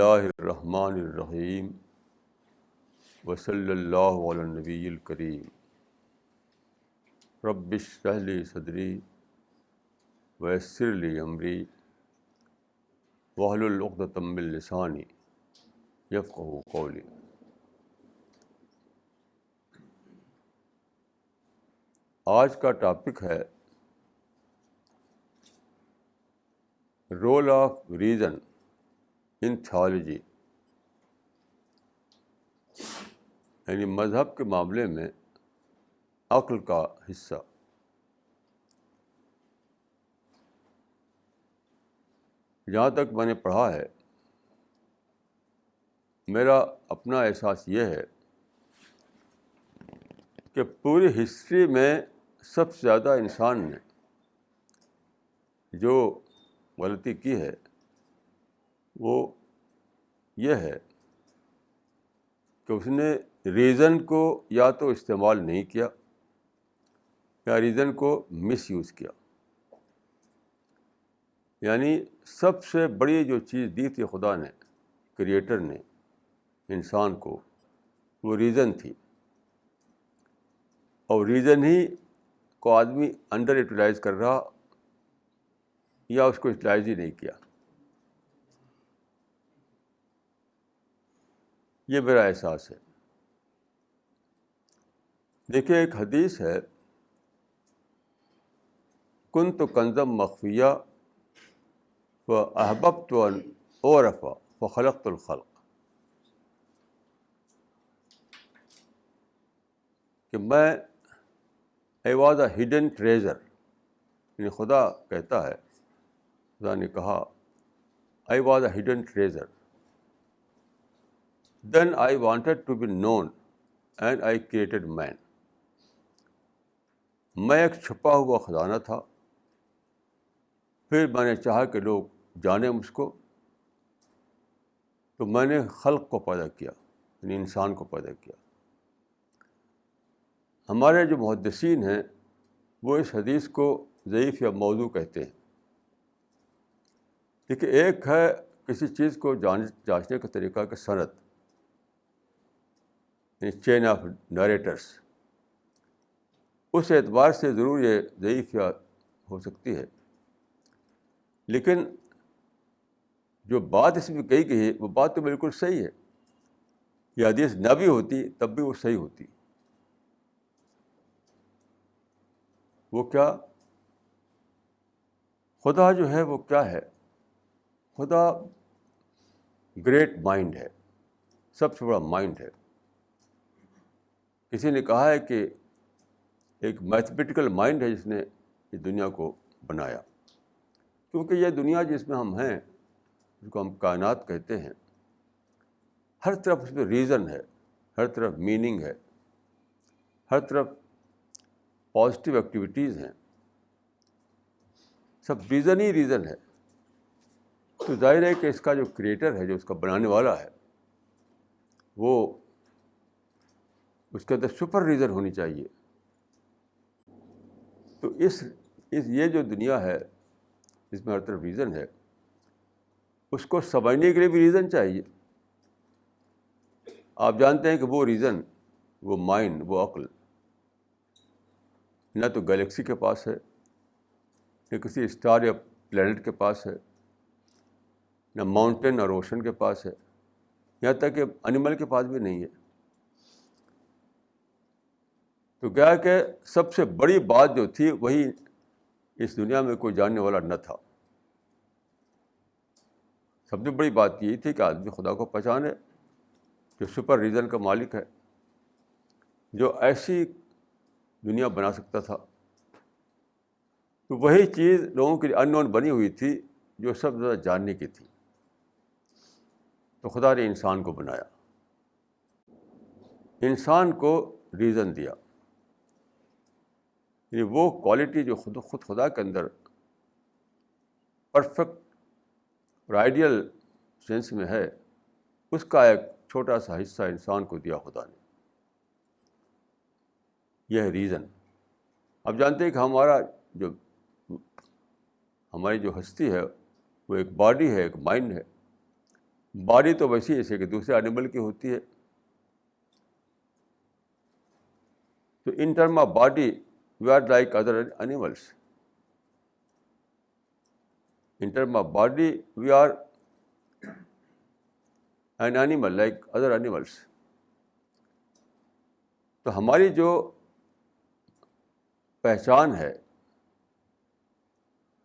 اللہ الرحمن الرحیم وصلی اللہ علی النبی الکریم رب اشرح لی صدری ویسر لی امری واحلل عقدۃ من لسانی یفقہوا قولی۔ آج کا ٹاپک ہے role of reason in theology, یعنی مذہب کے معاملے میں عقل کا حصہ۔ جہاں تک میں نے پڑھا ہے، میرا اپنا احساس یہ ہے کہ پوری ہسٹری میں سب سے زیادہ انسان نے جو غلطی کی ہے وہ یہ ہے کہ اس نے ریزن کو یا تو استعمال نہیں کیا یا ریزن کو مس یوز کیا۔ یعنی سب سے بڑی جو چیز دی تھی خدا نے، کریٹر نے انسان کو، وہ ریزن تھی، اور ریزن ہی کو آدمی انڈر یوٹیلائز کر رہا یا اس کو یوٹیلائز ہی نہیں کیا۔ یہ میرا احساس ہے۔ دیکھیے، ایک حدیث ہے، کنت کنزا مخفیہ فاحببت ان اعرف فخلقت الخلق، کہ میں I was a hidden treasure، یعنی خدا کہتا ہے، خدا نے کہا I was a hidden treasure، then I wanted to be known and I created man۔ میں ایک چھپا ہوا خزانہ تھا، پھر میں نے چاہا کہ لوگ جانیں مجھ کو، تو میں نے خلق کو پیدا کیا، یعنی انسان کو پیدا کیا۔ ہمارے جو محدثین ہیں وہ اس حدیث کو ضعیف یا موضوع کہتے ہیں۔ دیکھیے، ایک ہے کسی چیز کو جانچنے کا طریقہ کہ سند، یعنی چین آف نریٹرس، اس اعتبار سے ضرور یہ ضعیف یا ہو سکتی ہے، لیکن جو بات اس میں کہی گئی ہے وہ بات تو بالکل صحیح ہے۔ یہ حدیث نہ بھی ہوتی تب بھی وہ صحیح ہوتی۔ وہ کیا؟ خدا جو ہے وہ کیا ہے؟ خدا گریٹ مائنڈ ہے، سب سے بڑا مائنڈ ہے۔ کسی نے کہا ہے کہ ایک میتھمیٹیکل مائنڈ ہے جس نے اس دنیا کو بنایا، کیونکہ یہ دنیا جس میں ہم ہیں، جس کو ہم کائنات کہتے ہیں، ہر طرف اس میں ریزن ہے، ہر طرف میننگ ہے، ہر طرف پازیٹیو ایکٹیویٹیز ہیں، سب ریزن ہی ریزن ہے۔ تو ظاہر ہے کہ اس کا جو کریٹر ہے، جو اس کا بنانے والا ہے، وہ اس کے اندر سپر ریزن ہونی چاہیے۔ تو یہ جو دنیا ہے جس میں ہر طرف ریزن ہے، اس کو سمجھنے کے لیے بھی ریزن چاہیے۔ آپ جانتے ہیں کہ وہ ریزن، وہ مائنڈ، وہ عقل نہ تو گلیکسی کے پاس ہے، نہ کسی اسٹار یا پلینٹ کے پاس ہے، نہ ماؤنٹین اور اوشن کے پاس ہے، یہاں تک کہ انیمل کے پاس بھی نہیں ہے۔ تو کیا ہے کہ سب سے بڑی بات جو تھی وہی اس دنیا میں کوئی جاننے والا نہ تھا۔ سب سے بڑی بات یہی تھی کہ آدمی خدا کو پہچانے، جو سپر ریزن کا مالک ہے، جو ایسی دنیا بنا سکتا تھا۔ تو وہی چیز لوگوں کے لیے ان نون بنی ہوئی تھی جو سب سے زیادہ جاننے کی تھی۔ تو خدا نے انسان کو بنایا، انسان کو ریزن دیا، یعنی وہ کوالٹی جو خود خدا کے اندر پرفیکٹ اور آئیڈیل سینس میں ہے، اس کا ایک چھوٹا سا حصہ انسان کو دیا خدا نے۔ یہ ہے ریزن۔ اب جانتے ہیں کہ ہماری جو ہستی ہے وہ ایک باڈی ہے، ایک مائنڈ ہے، باڈی تو ویسی ایسے کہ دوسرے اینیمل کی ہوتی ہے. تو in term of body we are like other animals. In term of body we are an animal like other animals. تو ہماری جو پہچان ہے,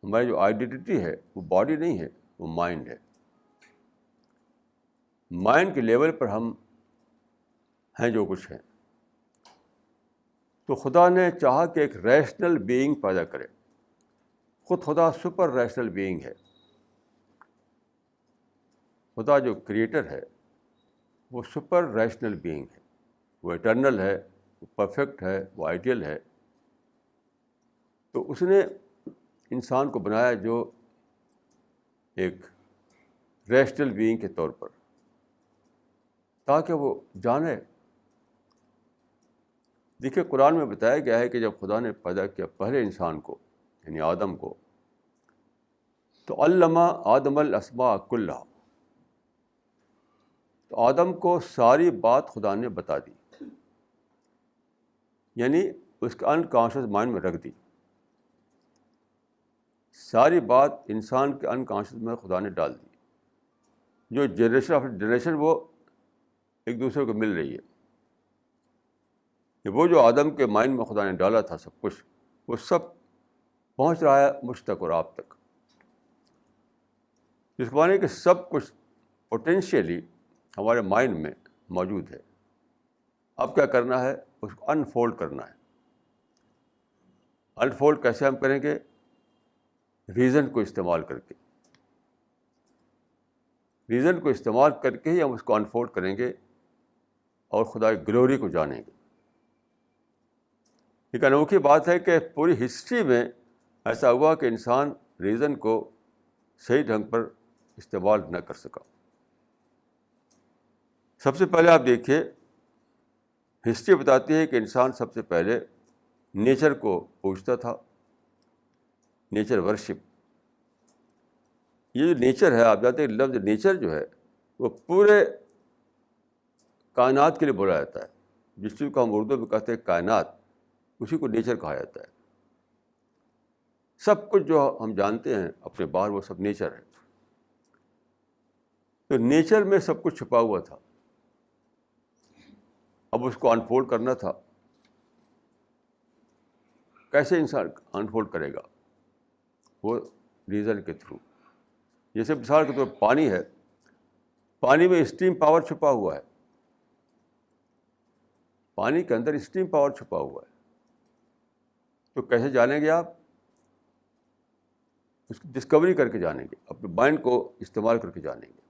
ہماری جو آئیڈینٹی ہے, وہ باڈی نہیں ہے, وہ مائنڈ ہے. مائنڈ کے لیول پر ہم ہیں جو کچھ ہیں. تو خدا نے چاہا کہ ایک ریشنل بینگ پیدا کرے. خود خدا سپر ریشنل بینگ ہے. خدا جو کریٹر ہے وہ سپر ریشنل بینگ ہے. وہ اٹرنل ہے, وہ پرفیکٹ ہے, وہ آئیڈیل ہے. تو اس نے انسان کو بنایا جو ایک ریشنل بینگ کے طور پر, تاکہ وہ جانے. دیکھیے قرآن میں بتایا گیا ہے کہ جب خدا نے پیدا کیا پہلے انسان کو, یعنی آدم کو, تو علمہ آدم الاسماء کلھا, تو آدم کو ساری بات خدا نے بتا دی, یعنی اس کے انکانشیس مائنڈ میں رکھ دی. ساری بات انسان کے انکانشیس میں خدا نے ڈال دی. جو جنریشن آف جنریشن وہ ایک دوسرے کو مل رہی ہے. کہ وہ جو آدم کے مائنڈ میں خدا نے ڈالا تھا سب کچھ, وہ سب پہنچ رہا ہے مجھ تک اور آپ تک. جس کو مانے کہ سب کچھ پوٹینشیلی ہمارے مائنڈ میں موجود ہے. اب کیا کرنا ہے, اس کو انفولڈ کرنا ہے. انفولڈ کیسے ہم کریں گے؟ ریزن کو استعمال کر کے. ریزن کو استعمال کر کے ہی ہم اس کو انفولڈ کریں گے اور خدا کی گلوری کو جانیں گے. ایک انوکھی بات ہے کہ پوری ہسٹری میں ایسا ہوا کہ انسان ریزن کو صحیح ڈھنگ پر استعمال نہ کر سکا. سب سے پہلے آپ دیکھیے, ہسٹری بتاتی ہے کہ انسان سب سے پہلے نیچر کو پوجتا تھا, نیچر ورشپ. یہ جو نیچر ہے, آپ جانتے ہیں لفظ نیچر جو ہے وہ پورے کائنات کے لیے بولا جاتا ہے. جس چیز کو ہم اردو میں کہتے ہیں کائنات, اسی کو نیچر کہا جاتا ہے. سب کچھ جو ہم جانتے ہیں اپنے باہر وہ سب نیچر ہے. تو نیچر میں سب کچھ چھپا ہوا تھا. اب اس کو انفولڈ کرنا تھا. کیسے انسان انفولڈ کرے گا؟ وہ ریزن کے تھرو. جیسے مثال کے طور پر پانی ہے, پانی میں اسٹیم پاور چھپا ہوا ہے. پانی کے اندر اسٹیم پاور چھپا ہوا ہے. تو کیسے جانیں گے آپ؟ اس کی ڈسکوری کر کے جانیں گے, اپنے مائنڈ کو استعمال کر کے جانیں گے.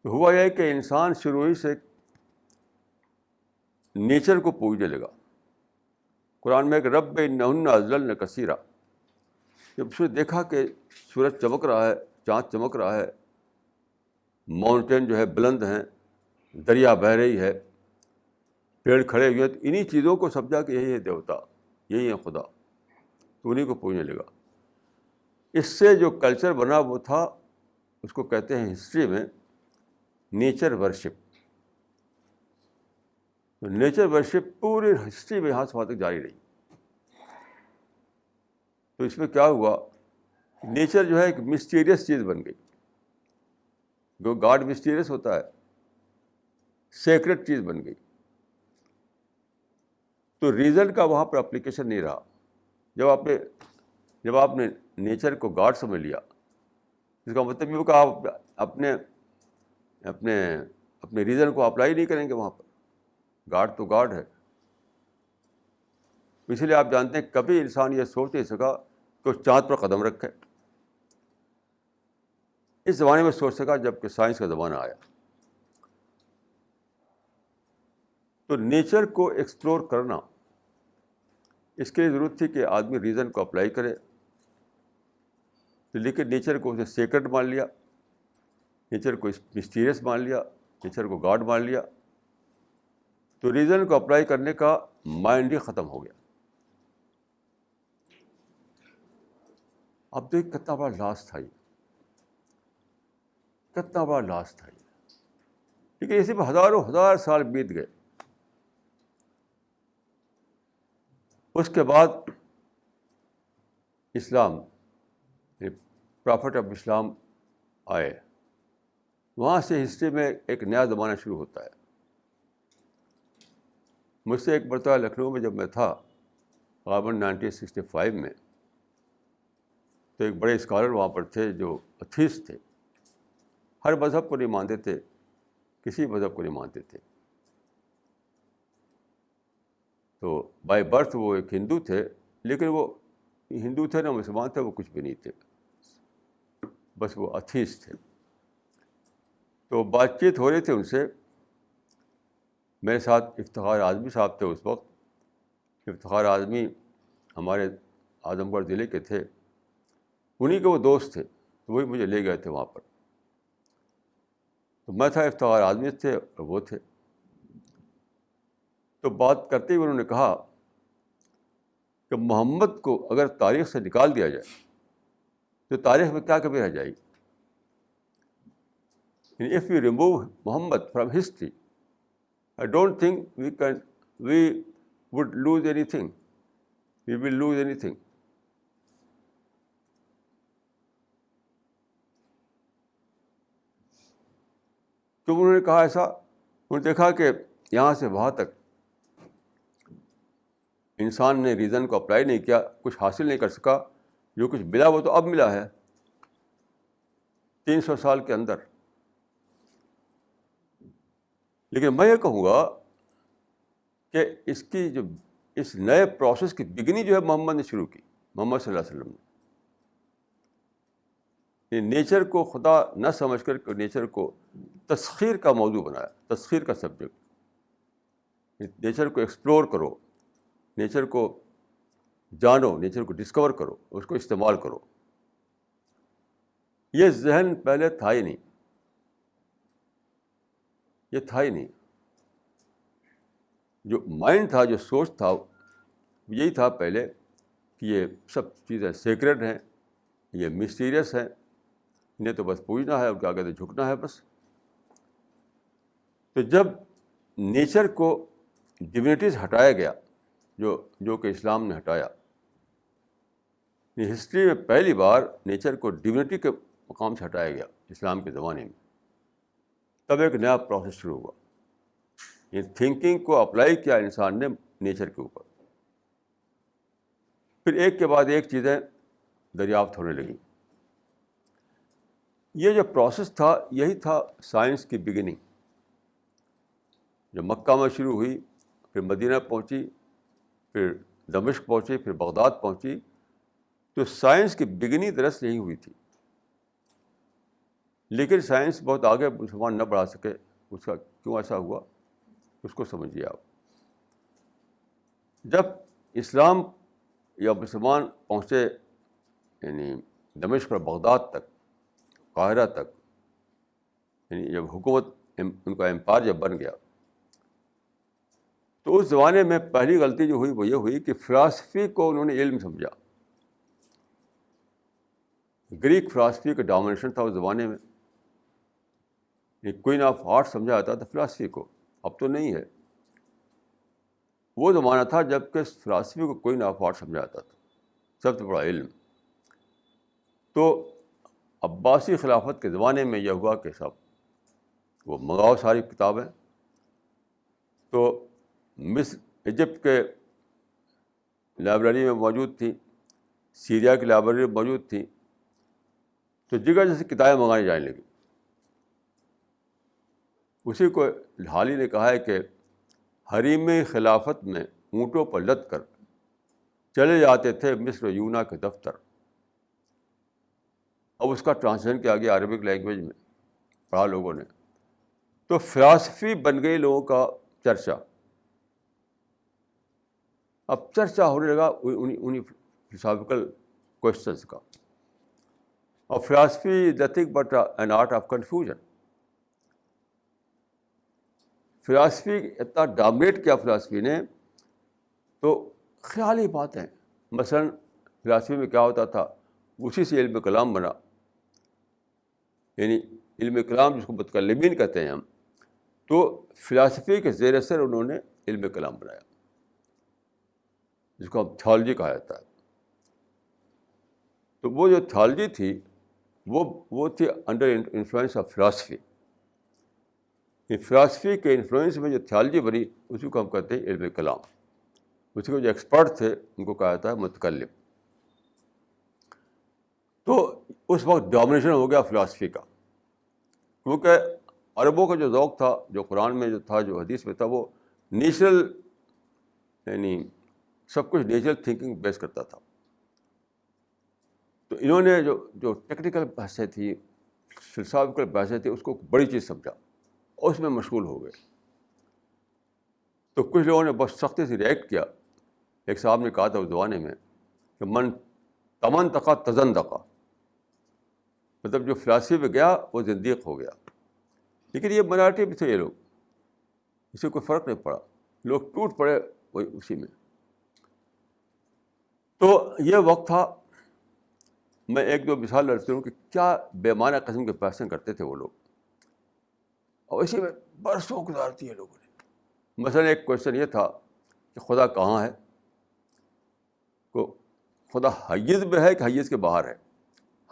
تو ہوا یہ کہ انسان شروع ہی سے نیچر کو پوجنے لگا. قرآن میں ایک رب انہن اضللن کثیرا, جب اس نے دیکھا کہ سورج چمک رہا ہے, چاند چمک رہا ہے, ماؤنٹین جو ہے بلند ہیں, دریا بہہ رہی ہے, پیڑ کھڑے ہوئے, تو انہی چیزوں کو سمجھا کہ یہی ہے دیوتا, یہی ہے خدا. تو انہیں کو پوجنے لگا. اس سے جو کلچر بنا وہ تھا, اس کو کہتے ہیں ہسٹری میں نیچر ورشپ. تو نیچر ورشپ پوری ہسٹری میں یہاں سے وہاں تک جاری رہی. تو اس میں کیا ہوا, نیچر جو ہے ایک مسٹیریس چیز بن گئی. جو گاڈ مسٹیریس ہوتا ہے, سیکرٹ چیز بن گئی. تو ریزن کا وہاں پر اپلیکیشن نہیں رہا. جب آپ نے نیچر کو گاڈ سمجھ لیا, اس کا مطلب یہ کہ آپ اپنے اپنے اپنے ریزن کو اپلائی نہیں کریں گے وہاں پر. گاڈ تو گاڈ ہے. اس لیے آپ جانتے ہیں کبھی انسان یہ سوچ نہیں سکا کہ وہ چاند پر قدم رکھے. اس زمانے میں سوچ سکا جب کہ سائنس کا زمانہ آیا. تو نیچر کو ایکسپلور کرنا, اس کے لیے ضرورت تھی کہ آدمی ریزن کو اپلائی کرے. لیکن نیچر کو اسے سیکرٹ مان لیا, نیچر کو مسٹیریس مان لیا, نیچر کو گاڈ مان لیا. تو ریزن کو اپلائی کرنے کا مائنڈ ہی ختم ہو گیا. اب دیکھ کتنا بڑا لاس تھا یہ. کتنا بڑا لاس تھا یہ. لیکن اسی پہ ہزاروں ہزار سال بیت گئے. اس کے بعد اسلام, پرافٹ آف اسلام آئے. وہاں سے ہسٹری میں ایک نیا زمانہ شروع ہوتا ہے. مجھ سے ایک مرتبہ لکھنؤ میں جب میں تھا غالباً 1965 میں, تو ایک بڑے اسکالر وہاں پر تھے جو ایتھیسٹ تھے, ہر مذہب کو نہیں مانتے تھے, کسی مذہب کو نہیں مانتے تھے. تو بائی برتھ وہ ایک ہندو تھے, لیکن وہ ہندو تھے نہ مسلمان تھے, وہ کچھ بھی نہیں تھے, بس وہ ایتھیسٹ تھے. تو بات چیت ہو رہی تھی ان سے. میرے ساتھ افتخار اعظمی صاحب تھے اس وقت. افتخار اعظمی ہمارے اعظم گڑھ ضلع کے تھے, انہیں کے وہ دوست تھے, تو وہی مجھے لے گئے تھے وہاں پر. تو میں تھا, افتخار اعظمی تھے اور وہ تھے. تو بات کرتے ہوئے انہوں نے کہا کہ محمد کو اگر تاریخ سے نکال دیا جائے تو تاریخ میں کیا کمی رہ جائے گی. If we remove Muhammad from history, I don't think we would lose anything. We will lose anything. تو انہوں نے کہا ایسا. انہوں نے دیکھا کہ یہاں سے وہاں تک انسان نے ریزن کو اپلائی نہیں کیا, کچھ حاصل نہیں کر سکا. جو کچھ ملا وہ تو اب ملا ہے 300 سال کے اندر. لیکن میں یہ کہوں گا کہ اس کی جو اس نئے پروسیس کی بگنی جو ہے محمد نے شروع کی, محمد صلی اللہ علیہ وسلم نے. نیچر کو خدا نہ سمجھ کر کے نیچر کو تسخیر کا موضوع بنایا, تسخیر کا سبجیکٹ. نیچر کو ایکسپلور کرو, نیچر کو جانو, نیچر کو ڈسکور کرو, اس کو استعمال کرو. یہ ذہن پہلے تھا ہی نہیں, یہ تھا ہی نہیں. جو مائنڈ تھا, جو سوچ تھا, یہی تھا پہلے کہ یہ سب چیزیں سیکرڈ ہیں, یہ مسٹیریس ہیں, انہیں تو بس پوجنا ہے, ان کے آگے تو جھکنا ہے بس. تو جب نیچر کو ڈیوینٹیز ہٹایا گیا, جو کہ اسلام نے ہٹایا, ہسٹری میں پہلی بار نیچر کو ڈیوینٹی کے مقام سے ہٹایا گیا اسلام کے زمانے میں, تب ایک نیا پروسیس شروع ہوا. یہ تھنکنگ کو اپلائی کیا انسان نے نیچر کے اوپر. پھر ایک کے بعد ایک چیزیں دریافت ہونے لگیں. یہ جو پروسیس تھا یہی تھا سائنس کی بگننگ. جو مکہ میں شروع ہوئی, پھر مدینہ پہنچی, پھر دمشق پہنچی, پھر بغداد پہنچی. تو سائنس کی بگننگ دراصل یہی ہوئی تھی. لیکن سائنس بہت آگے مسلمان نہ بڑھا سکے. اس کا کیوں ایسا ہوا, اس کو سمجھیے آپ. جب اسلام یا مسلمان پہنچے یعنی دمشق اور بغداد تک, قاہرہ تک, یعنی جب حکومت ان کا امپائر جب بن گیا, تو اس زمانے میں پہلی غلطی جو ہوئی وہ یہ ہوئی کہ فلاسفی کو انہوں نے علم سمجھا. گریک فلاسفی کا ڈومینیشن تھا اس زمانے میں. کوئن آف آرٹ سمجھا جاتا تھا فلاسفی کو, اب تو نہیں ہے. وہ زمانہ تھا جب کہ فلاسفی کو کوئن آف آرٹ سمجھا جاتا تھا, سب سے بڑا علم. تو عباسی خلافت کے زمانے میں یہ ہوا کہ سب وہ منگاؤ ساری کتابیں. تو مصر, ایجپٹ کے لائبریری میں موجود تھیں, سیریا کی لائبریری میں موجود تھیں. تو جگہ جیسے کتابیں منگائی جانے لگی. اسی کو حالی نے کہا ہے کہ حریم خلافت میں اونٹوں پر لد کر چلے جاتے تھے مصر و یونا کے دفتر. اب اس کا ٹرانسلیشن کیا گیا عربک لینگویج میں, پڑھا لوگوں نے. تو فلاسفی بن گئی لوگوں کا چرچا. اب چرچا ہونے لگا انہیں فلسافیکل کوشچنس کا. اور philosophy is nothing but an art of confusion. Philosophy اتنا ڈومینیٹ کیا فلاسفی نے, تو خیالی باتیں. مثلاً فلاسفی میں کیا ہوتا تھا, اسی سے علم کلام بنا. یعنی علم کلام جس کو متکلمین کہتے ہیں ہم، تو فلاسفی کے زیر اثر انہوں نے علم کلام بنایا، جس کو ہم تھیالوجی کہا جاتا ہے. تو وہ جو تھیالوجی تھی وہ تھی under influence of philosophy. Philosophy کے انفلوئنس میں جو تھیالوجی بنی اسی کو ہم کہتے ہیں علم کلام. اسی کو جو ایکسپرٹ تھے ان کو کہا جاتا ہے متکلم. تو اس وقت ڈومینیشن ہو گیا فلاسفی کا، کیونکہ عربوں کا جو ذوق تھا، جو قرآن میں جو تھا، جو حدیث میں تھا، وہ نیچرل، یعنی سب کچھ نیچرل تھنکنگ بیس کرتا تھا. تو انہوں نے جو ٹیکنیکل بحثیں تھیں، فلسافیکل بحثیں تھیں، اس کو بڑی چیز سمجھا اور اس میں مشغول ہو گئے. تو کچھ لوگوں نے بہت سختی سے ریئیکٹ کیا. ایک صاحب نے کہا تھا اس زمانے میں کہ من تمن تقا تزن دقا، مطلب جو فلاسفی میں گیا وہ زندیق ہو گیا. لیکن یہ مائنارٹی بھی تھے یہ لوگ، اس سے کوئی فرق نہیں پڑا، لوگ ٹوٹ پڑے وہی اسی میں. تو یہ وقت تھا. میں ایک دو مثال رکھتا ہوں کہ کیا بے معنی قسم کے بحثیں کرتے تھے وہ لوگ، اور اسی میں برسوں گزار دیے لوگوں نے. مثلاً ایک کوشچن یہ تھا کہ خدا کہاں ہے، کو خدا حیز میں ہے کہ حیز کے باہر ہے.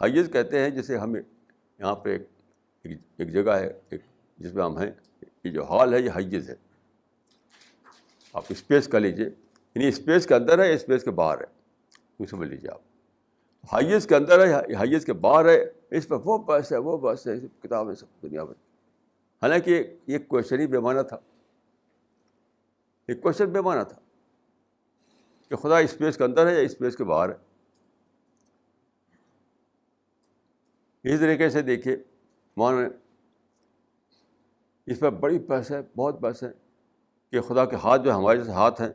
حیز کہتے ہیں جسے ہم یہاں پہ ایک جگہ ہے جس میں ہم ہیں، یہ جو ہال ہے یہ حیز ہے. آپ اسپیس کہہ لیجیے، یعنی اسپیس کے اندر ہے، اسپیس کے باہر ہے، یہ سمجھ لیجیے آپ. حیز کے اندر ہے، حیز کے باہر ہے، اس پر وہ بحث ہے، وہ بحث ہے، کتاب ہے سب دنیا میں. حالانکہ یہ کوشچن ہی بے معنی تھا. ایک کوشچن بے معنی تھا کہ خدا اسپیس کے اندر ہے یا اسپیس کے باہر ہے. اسی طریقے سے دیکھیے وہاں اس پر بڑی بحث ہے، بہت بحث ہے کہ خدا کے ہاتھ جو ہمارے جیسے ہاتھ ہیں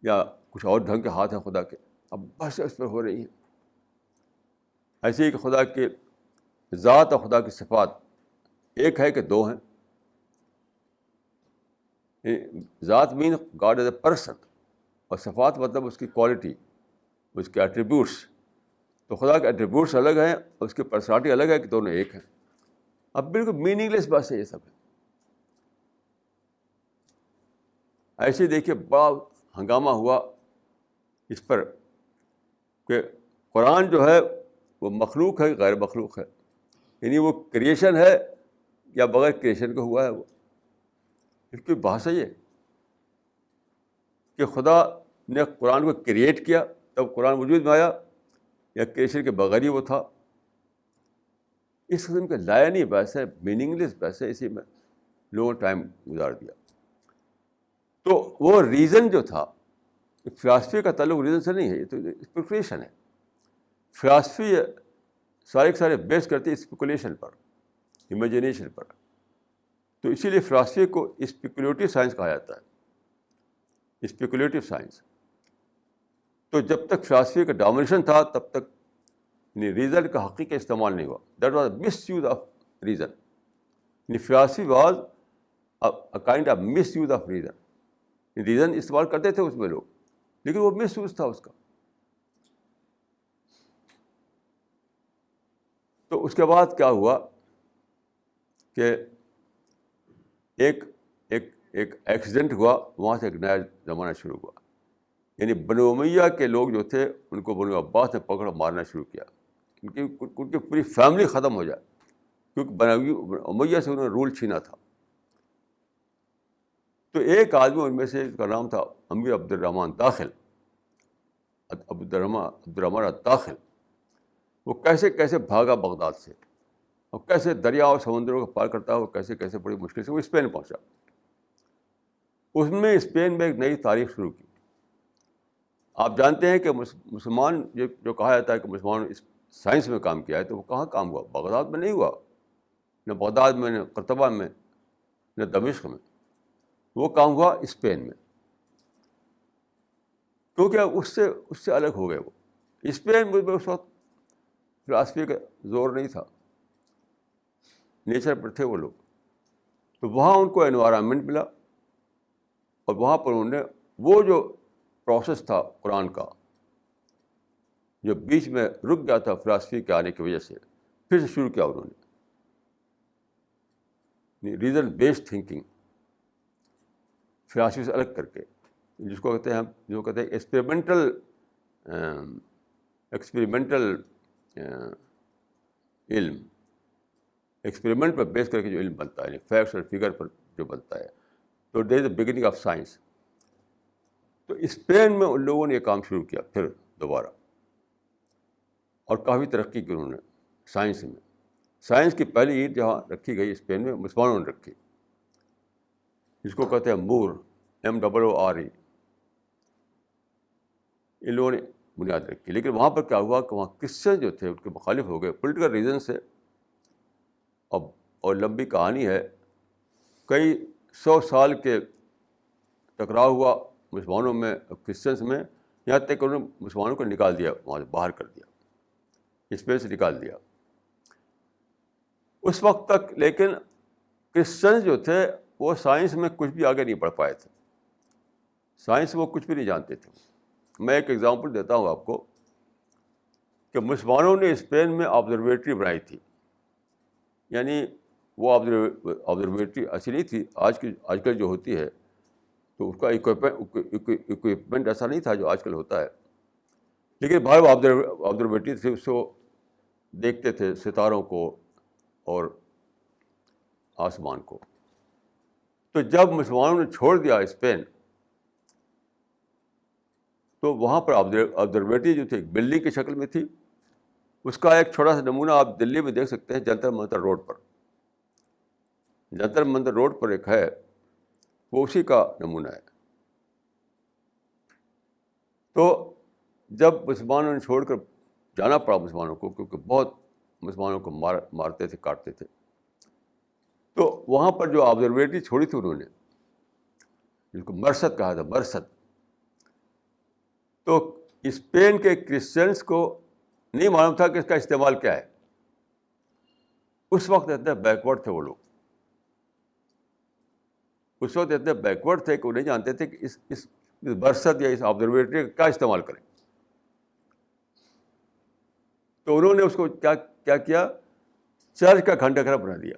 یا کچھ اور ڈھنگ کے ہاتھ ہیں خدا کے. اب بحث اس پر ہو رہی ہیں. ایسے ہی کہ خدا کے ذات اور خدا کی صفات ایک ہے کہ دو ہیں. ذات مین گاڈ ایز اے پرسن، اور صفات مطلب اس کی کوالٹی، اس کے ایٹریبیوٹس. تو خدا کے ایٹریبیوٹس الگ ہیں اور اس کی پرسنالٹی الگ ہے کہ دونوں ایک ہیں. اب بالکل میننگ لیس بات ہے یہ سب ہے. ایسے دیکھیے بڑا ہنگامہ ہوا اس پر کہ قرآن جو ہے وہ مخلوق ہے غیر مخلوق ہے، یعنی وہ کریشن ہے یا بغیر کریشن کا ہوا ہے. وہ اس کی بحث ہے یہ کہ خدا نے قرآن کو کریٹ کیا تب قرآن وجود میں آیا یا کریشن کے بغیر ہی وہ تھا. اس قسم کے لائنی بحث ہے، میننگ لیس بحث ہے. اسی میں لوگوں نے ٹائم گزار دیا. تو وہ ریزن جو تھا، فلاسفی کا تعلق ریزن سے نہیں ہے، یہ تو اسپیکولیشن ہے. فلاسفی سارے کے سارے بیس کرتے ہیں اسپیکولیشن پر، امیجنیشن پر. تو اسی لیے فلاسفی کو اسپیکولیٹو سائنس کہا جاتا ہے، اسپیکولیٹو سائنس. تو جب تک فلاسفی کا ڈومینیشن تھا تب تک ریزن کا حقیقی استعمال نہیں ہوا. That was misuse of reason. یعنی philosophy was a kind of misuse of reason. Reason استعمال کرتے تھے اس میں لوگ، لیکن وہ مس یوز تھا اس کا. تو اس کے بعد کیا ہوا کہ ایک ایکسیڈنٹ ہوا، وہاں سے ایک نیا زمانہ شروع ہوا. یعنی بنو امیہ کے لوگ جو تھے ان کو بنو عباس نے پکڑ مارنا شروع کیا، ان کی پوری فیملی ختم ہو جائے، کیونکہ بنو امیہ سے انہوں نے رول چھینا تھا. تو ایک آدمی ان میں سے، اس کا نام تھا امیر عبد الرحمن داخل، عبد الرحمن الداخل. وہ کیسے کیسے بھاگا بغداد سے، اور کیسے دریا اور سمندروں کو پار کرتا ہوا، کیسے کیسے بڑی مشکل سے وہ اسپین پہنچا. اس میں اسپین میں ایک نئی تاریخ شروع کی. آپ جانتے ہیں کہ مسلمان جو کہا جاتا ہے کہ مسلمان سائنس میں کام کیا ہے، تو وہ کہاں کام ہوا؟ بغداد میں نہیں ہوا، نہ بغداد میں، نہ قرطبہ میں، نہ دمشق میں. وہ کام ہوا اسپین میں، کیونکہ اس سے الگ ہو گئے وہ. اسپین میں اس وقت فلاسفی کا زور نہیں تھا، نیچر پر تھے وہ لوگ. تو وہاں ان کو انوائرمنٹ ملا، اور وہاں پر انہوں نے وہ جو پروسیس تھا قرآن کا، جو بیچ میں رک گیا تھا فلاسفی کے آنے کی وجہ سے، پھر سے شروع کیا انہوں نے ریزن بیسڈ تھنکنگ، فلاسفی سے الگ کر کے، جس کو کہتے ہیں ایکسپیریمنٹل علم، ایکسپیریمنٹ پر بیس کر کے جو علم بنتا ہے، فیکٹس اور فگر پر جو بنتا ہے. تو that is the beginning of science. تو اسپین میں ان لوگوں نے یہ کام شروع کیا پھر دوبارہ، اور کافی ترقی کی انہوں نے سائنس میں. سائنس کی پہلی اینٹ جہاں رکھی گئی اسپین میں، مسلمانوں نے رکھی، جس کو کہتے ہیں مور، MOORE. ان لوگوں نے بنیاد رکھی. لیکن وہاں پر کیا ہوا کہ وہاں کرسچن جو تھے ان کے مخالف ہو گئے پولیٹیکل ریزن سے. اور لمبی کہانی ہے، کئی 100 سال کے ٹکراؤ ہوا مسلمانوں میں اور کرسچنس میں، یہاں تک کہ انہوں نے مسلمانوں کو نکال دیا، وہاں سے باہر کر دیا، اسپین سے نکال دیا. اس وقت تک لیکن کرسچنس جو تھے وہ سائنس میں کچھ بھی آگے نہیں بڑھ پائے تھے، سائنس وہ کچھ بھی نہیں جانتے تھے. میں ایک ایگزامپل دیتا ہوں آپ کو کہ مسلمانوں نے اسپین میں آبزرویٹری بنائی تھی. یعنی وہ آبزرویٹری ایسی نہیں تھی آج کل جو ہوتی ہے، تو اس کا اکوپمنٹ ایسا نہیں تھا جو آج کل ہوتا ہے. لیکن باہر وہ آبزرویٹری تھی، اس کو دیکھتے تھے ستاروں کو اور آسمان کو. تو جب مسلمانوں نے چھوڑ دیا اسپین، تو وہاں پر آبزرویٹری جو تھی ایک بلڈنگ کی شکل میں تھی. اس کا ایک چھوٹا سا نمونہ آپ دلی میں دیکھ سکتے ہیں، جنتر منتر روڈ پر. جنتر منتر روڈ پر ایک ہے، وہ اسی کا نمونہ ہے. تو جب مسلمانوں نے چھوڑ کر جانا پڑا مسلمانوں کو، کیونکہ بہت مسلمانوں کو مارتے تھے، کاٹتے تھے، تو وہاں پر جو آبزرویٹری چھوڑی تھی انہوں نے، جس کو مرصد کہا تھا، مرصد. تو اسپین کے کرسچنس کو نہیں معلوم تھا کہ اس کا استعمال کیا ہے. اس وقت اتنے بیکورڈ تھے وہ لوگ، اس وقت اتنے بیکورڈ تھے کہ وہ نہیں جانتے تھے کہ اس برسد یا اس آبزرویٹری کا کیا استعمال کریں. تو انہوں نے اس کو کیا کیا، چرچ کا گھنٹہ گھر بنا دیا.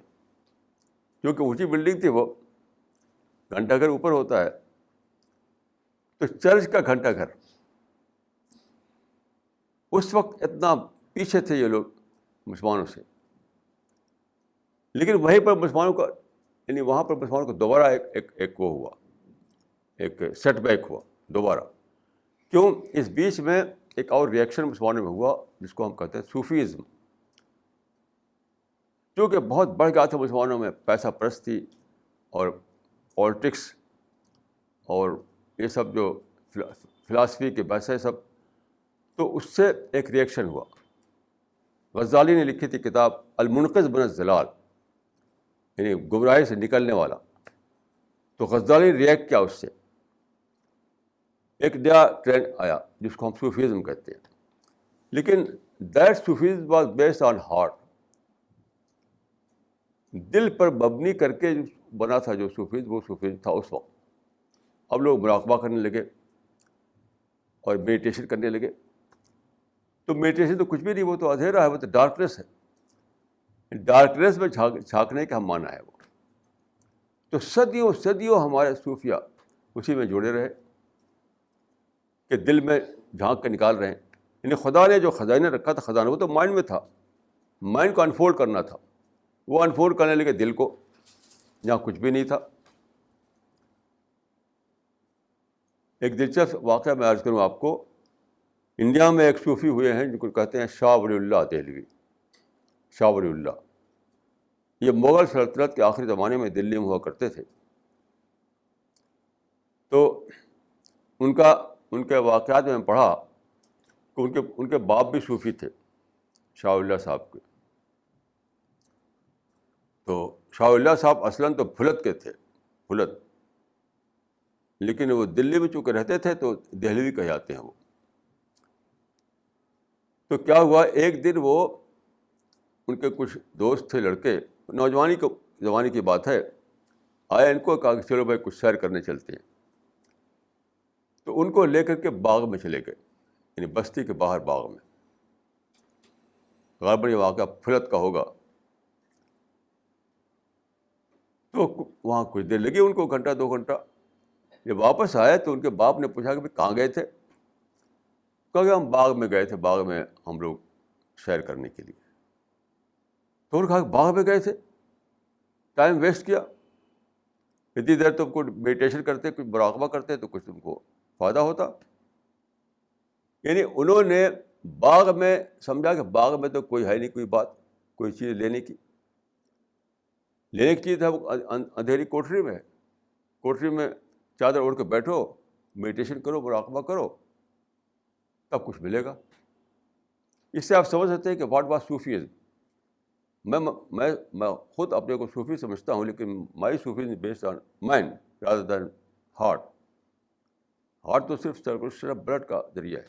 کیونکہ اونچی بلڈنگ تھی، وہ گھنٹہ گھر اوپر ہوتا ہے، تو چرچ کا گھنٹہ گھر. اس وقت اتنا پیچھے تھے یہ لوگ مسلمانوں سے. لیکن وہیں پر مسلمانوں کا، یعنی وہاں پر مسلمانوں کو دوبارہ ایک وہ ہوا، ایک سیٹ بیک ہوا دوبارہ. کیوں؟ اس بیچ میں ایک اور ریئیکشن مسلمانوں میں ہوا، جس کو ہم کہتے ہیں صوفیزم. کیونکہ بہت بڑھ گیا تھا مسلمانوں میں، پیسہ پرستی اور پالیٹکس اور یہ سب جو فلاسفی کے بحث ہے سب. تو اس سے ایک ریئیکشن ہوا. غزالی نے لکھی تھی کتاب المنقذ من الضلال، یعنی گمراہی سے نکلنے والا. تو غزالی ریئیکٹ کیا اس سے. ایک نیا ٹرینڈ آیا جس کو ہم صوفیزم کہتے ہیں. لیکن that Sufism was based on heart, دل پر مبنی کر کے بنا تھا جو صوفیزم، وہ صوفیزم تھا اس وقت. اب لوگ مراقبہ کرنے لگے اور میڈیٹیشن کرنے لگے. تو میڈیٹیشن تو کچھ بھی نہیں، وہ تو اندھیرا ہے، وہ تو ڈارکنیس ہے. ڈارکنیس میں جھانکنے کا ہم مانا ہے وہ. تو صدیوں ہمارے صوفیہ اسی میں جڑے رہے کہ دل میں جھانک کے نکال رہے ہیں. یعنی خدا نے جو خزانہ رکھا تھا، خزانہ وہ تو مائنڈ میں تھا، مائنڈ کو انفولڈ کرنا تھا. وہ انفولڈ کرنے لگے دل کو، جہاں کچھ بھی نہیں تھا. ایک دلچسپ واقعہ میں عرض کروں آپ کو. انڈیا میں ایک صوفی ہوئے ہیں جن کو کہتے ہیں شاہ ولی اللہ دہلوی. شاہ ولی اللہ یہ مغل سلطنت کے آخری زمانے میں دلی میں ہوا کرتے تھے. تو ان کے واقعات میں پڑھا کہ ان کے باپ بھی صوفی تھے، شاہ ولی اللہ صاحب کے. تو شاہ ولی اللہ صاحب اصلاً تو پھلت کے تھے، پھلت، لیکن وہ دلی میں چونکہ رہتے تھے تو دہلوی کہے جاتے ہیں وہ. تو کیا ہوا، ایک دن وہ ان کے کچھ دوست تھے لڑکے، زمانے کی بات ہے، آئے ان کو کہا کہ چلو بھائی کچھ سیر کرنے چلتے ہیں. تو ان کو لے کر کے باغ میں چلے گئے، یعنی بستی کے باہر باغ میں. غالباً یہ واقعہ فلت کا ہوگا. تو وہاں کچھ دیر لگی ان کو, گھنٹہ 2 گھنٹہ. جب واپس آئے تو ان کے باپ نے پوچھا کہ کہاں گئے تھے؟ کہا کہ ہم باغ میں گئے تھے, باغ میں ہم لوگ سیر کرنے کے لیے. تو انہوں نے کہا کہ باغ میں گئے تھے, ٹائم ویسٹ کیا. اتنی دیر تم کو میڈیٹیشن کرتے, کچھ مراقبہ کرتے تو کچھ تم کو فائدہ ہوتا. یعنی انہوں نے باغ میں سمجھا کہ باغ میں تو کوئی ہے نہیں, کوئی بات, کوئی چیز لینے کی چیز ہے وہ اندھیری کوٹری میں ہے. کوٹری میں چادر اوڑھ کے بیٹھو, میڈیٹیشن کرو, مراقبہ کرو, تب کچھ ملے گا. اس سے آپ سمجھ سکتے ہیں کہ واٹ واز صوفیزم. میں خود اپنے کو صوفی سمجھتا ہوں, لیکن my Sufism based on mind rather than heart. Heart تو صرف سرکولیشن آف بلڈ کا ذریعہ ہے.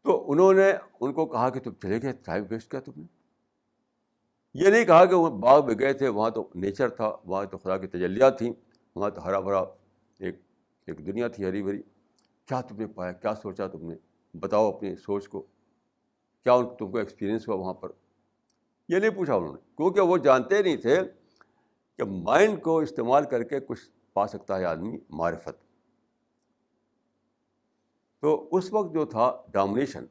تو انہوں نے ان کو کہا کہ تم چلے گئے, ٹائم ویسٹ کیا تم نے. یہ نہیں کہا کہ وہ باغ میں گئے تھے, وہاں تو نیچر تھا, وہاں تو خدا کی تجلیات تھیں, وہاں تو ہرا بھرا ایک دنیا تھی ہری بھری. کیا تم نے پایا, کیا سوچا تم نے, بتاؤ اپنی سوچ کو, کیا تم کو ایکسپیرئنس ہوا وہاں پر. یہ نہیں پوچھا انہوں نے, کیونکہ وہ جانتے نہیں تھے کہ مائنڈ کو استعمال کر کے کچھ پا سکتا ہے آدمی معرفت. تو اس وقت جو تھا ڈومینیشن,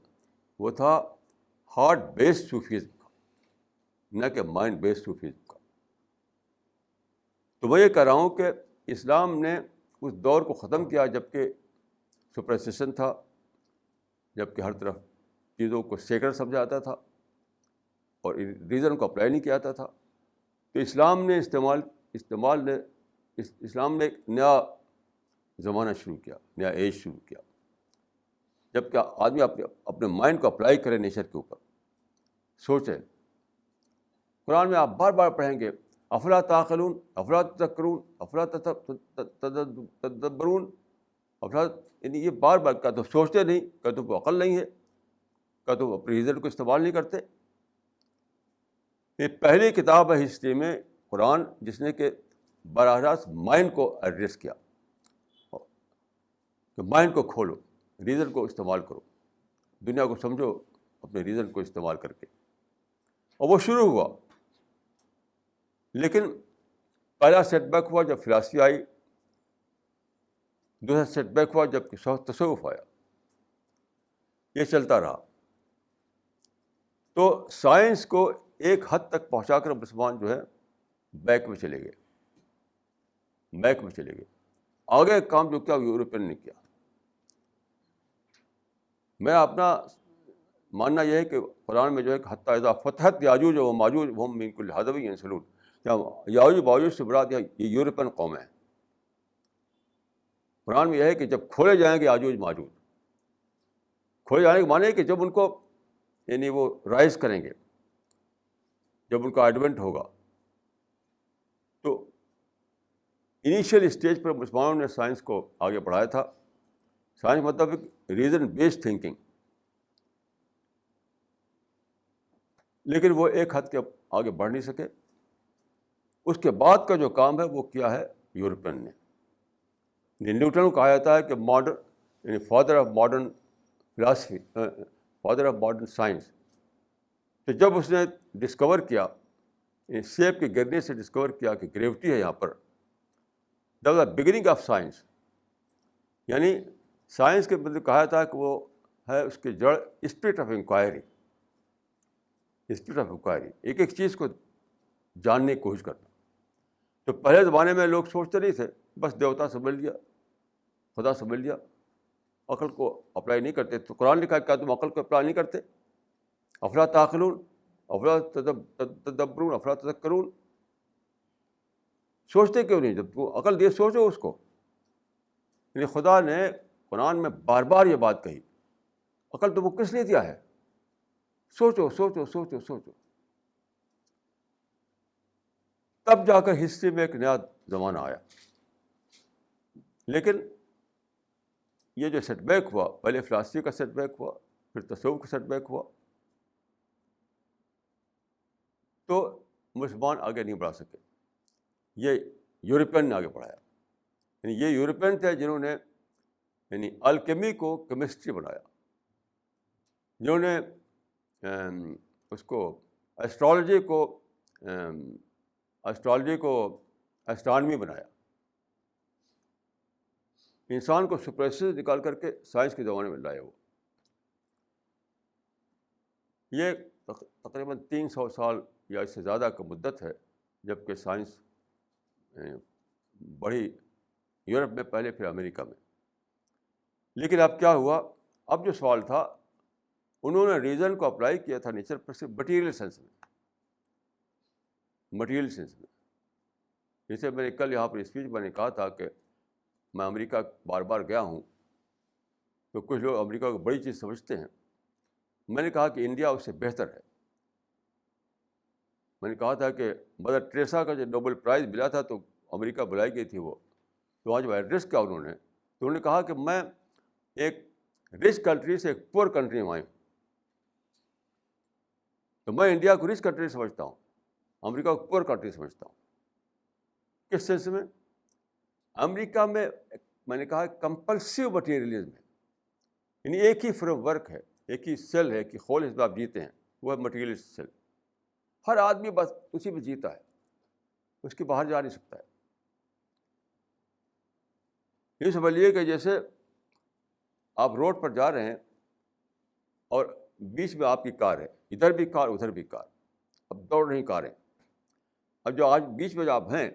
وہ تھا ہارٹ بیسڈ صوفیزم کا, نہ کہ مائنڈ بیسڈ صوفیزم کا. تو میں یہ کہہ رہا ہوں کہ اسلام نے اس دور کو ختم کیا جب کہ سپرسٹیشن تھا, جب کہ ہر طرف چیزوں کو سیکرڈ سمجھا جاتا تھا اور ریزن کو اپلائی نہیں کیا جاتا تھا. تو اسلام نے ایک نیا زمانہ شروع کیا, نیا ایج شروع کیا, جب کہ آدمی اپنے مائنڈ کو اپلائی کرے نیچر کے اوپر, سوچے. قرآن میں آپ بار بار پڑھیں گے افلا تعقلون, افلا تذکرون, افلا تدبرون, افلا, یعنی یہ بار بار, کیا تم سوچتے نہیں, کیا تم کو عقل نہیں ہے, کیا تم اپنے ریزن کو استعمال نہیں کرتے. یہ پہلی کتاب ہے ہسٹری میں قرآن جس نے کہ براہ راست مائنڈ کو ایڈریس کیا, کہ مائنڈ کو کھولو, ریزن کو استعمال کرو, دنیا کو سمجھو اپنے ریزن کو استعمال کر کے. اور وہ شروع ہوا. لیکن پہلا سیٹ بیک ہوا جب فلاسفی آئی, دوسرا سیٹ بیک ہوا جب تصوف آیا. یہ چلتا رہا. تو سائنس کو ایک حد تک پہنچا کر مسلمان جو ہے بیک میں چلے گئے. آگے کام جو کیا یورپین نے کیا. میں اپنا ماننا یہ ہے کہ قرآن میں جو ہے کہ حتی اذا فتحت یاجوج و ماجوج وهم من کل حدب ینسلون, یاجوج ماجوج سے مراد یہ یورپین قوم ہے. قرآن میں یہ ہے کہ جب کھولے جائیں گے یاجوج ماجوج, کھولے جانے کے معنی ہے کہ جب ان کو, یعنی وہ رائز کریں گے, جب ان کا ایڈونٹ ہوگا. تو انیشیل اسٹیج پر مسلمانوں نے سائنس کو آگے بڑھایا تھا. سائنس مطلب ریزن بیسڈ تھنکنگ. لیکن وہ ایک حد کے آگے بڑھ نہیں سکے. اس کے بعد کا جو کام ہے وہ کیا ہے یورپین نے. نیوٹن کو کہا جاتا ہے کہ ماڈرن, یعنی father of modern philosophy, father of modern science. تو جب اس نے ڈسکور کیا, سیب کے گرنے سے ڈسکور کیا کہ گریوٹی ہے یہاں پر, that was the beginning of science. یعنی سائنس کے مطلب کہا جاتا ہے کہ وہ ہے اس کی جڑ اسپرٹ آف انکوائری. ایک ایک چیز کو جاننے کی کوشش کرنا. تو پہلے زمانے میں لوگ سوچتے نہیں تھے, بس دیوتا سمجھ لیا, خدا سمجھ لیا, عقل کو اپلائی نہیں کرتے. تو قرآن نے کہا کیا تم عقل کو اپلائی نہیں کرتے؟ افلا تعقلون, افلا تدبرون, افلا تذکرون. سوچتے کیوں نہیں؟ جب تو عقل دیے سوچو اس کو. یعنی خدا نے قرآن میں بار بار یہ بات کہی, عقل تم کو کس لیے دیا ہے؟ سوچو سوچو سوچو سوچو. تب جا کر ہسٹری میں ایک نیا زمانہ آیا. لیکن یہ جو سیٹ بیک ہوا, پہلے فلاسفی کا سیٹ بیک ہوا, پھر تصوف کا سیٹ بیک ہوا, تو مسلمان آگے نہیں بڑھا سکے. یہ یورپین نے آگے بڑھایا. یعنی یہ یورپین تھے جنہوں نے یعنی الکیمی کو کیمسٹری بنایا, جنہوں نے اس کو اسٹرالوجی کو اسٹرانومی بنایا. انسان کو سپرسٹیشن نکال کر کے سائنس کے زمانے میں لایا وہ. یہ تقریباً 300 سال یا اس سے زیادہ کا مدت ہے جب کہ سائنس بڑھی یورپ میں پہلے، پھر امریکہ میں. لیکن اب کیا ہوا؟ اب جو سوال تھا، انہوں نے ریزن کو اپلائی کیا تھا نیچر پر صرف مٹیریل سینس میں. جیسے میں نے کل یہاں پر اسپیچ میں نے کہا تھا کہ میں امریکہ بار بار گیا ہوں، تو کچھ لوگ امریکہ کو بڑی چیز سمجھتے ہیں. میں نے کہا کہ انڈیا اس سے بہتر ہے. میں نے کہا تھا کہ مدر ٹریسا کا جو نوبل پرائز ملا تھا تو امریکہ بلائی گئی تھی وہ، تو آج وہ ایڈریس کیا انہوں نے، تو انہوں نے کہا کہ میں ایک رچ کنٹری سے ایک پور کنٹری میں آئی ہوں. تو میں انڈیا کو رچ کنٹری سمجھتا ہوں، امریکہ کو پور کنٹری سمجھتا ہوں. کس سینس میں؟ امریکہ میں نے کہا کمپلسیو مٹیریلزم ہے، یعنی ایک ہی فریم ورک ہے، ایک ہی سیل ہے، ایک ہی خول اس میں آپ جیتے ہیں، وہ ہے مٹیریل سیل. ہر آدمی بس اسی میں جیتا ہے، اس کے باہر جا نہیں سکتا ہے. یہ سمجھیے کہ جیسے آپ روڈ پر جا رہے ہیں اور بیچ میں آپ کی کار ہے، ادھر بھی کار ادھر بھی کار، اب دوڑ رہی کاریں. اب جو آج بیچ میں جو آپ ہیں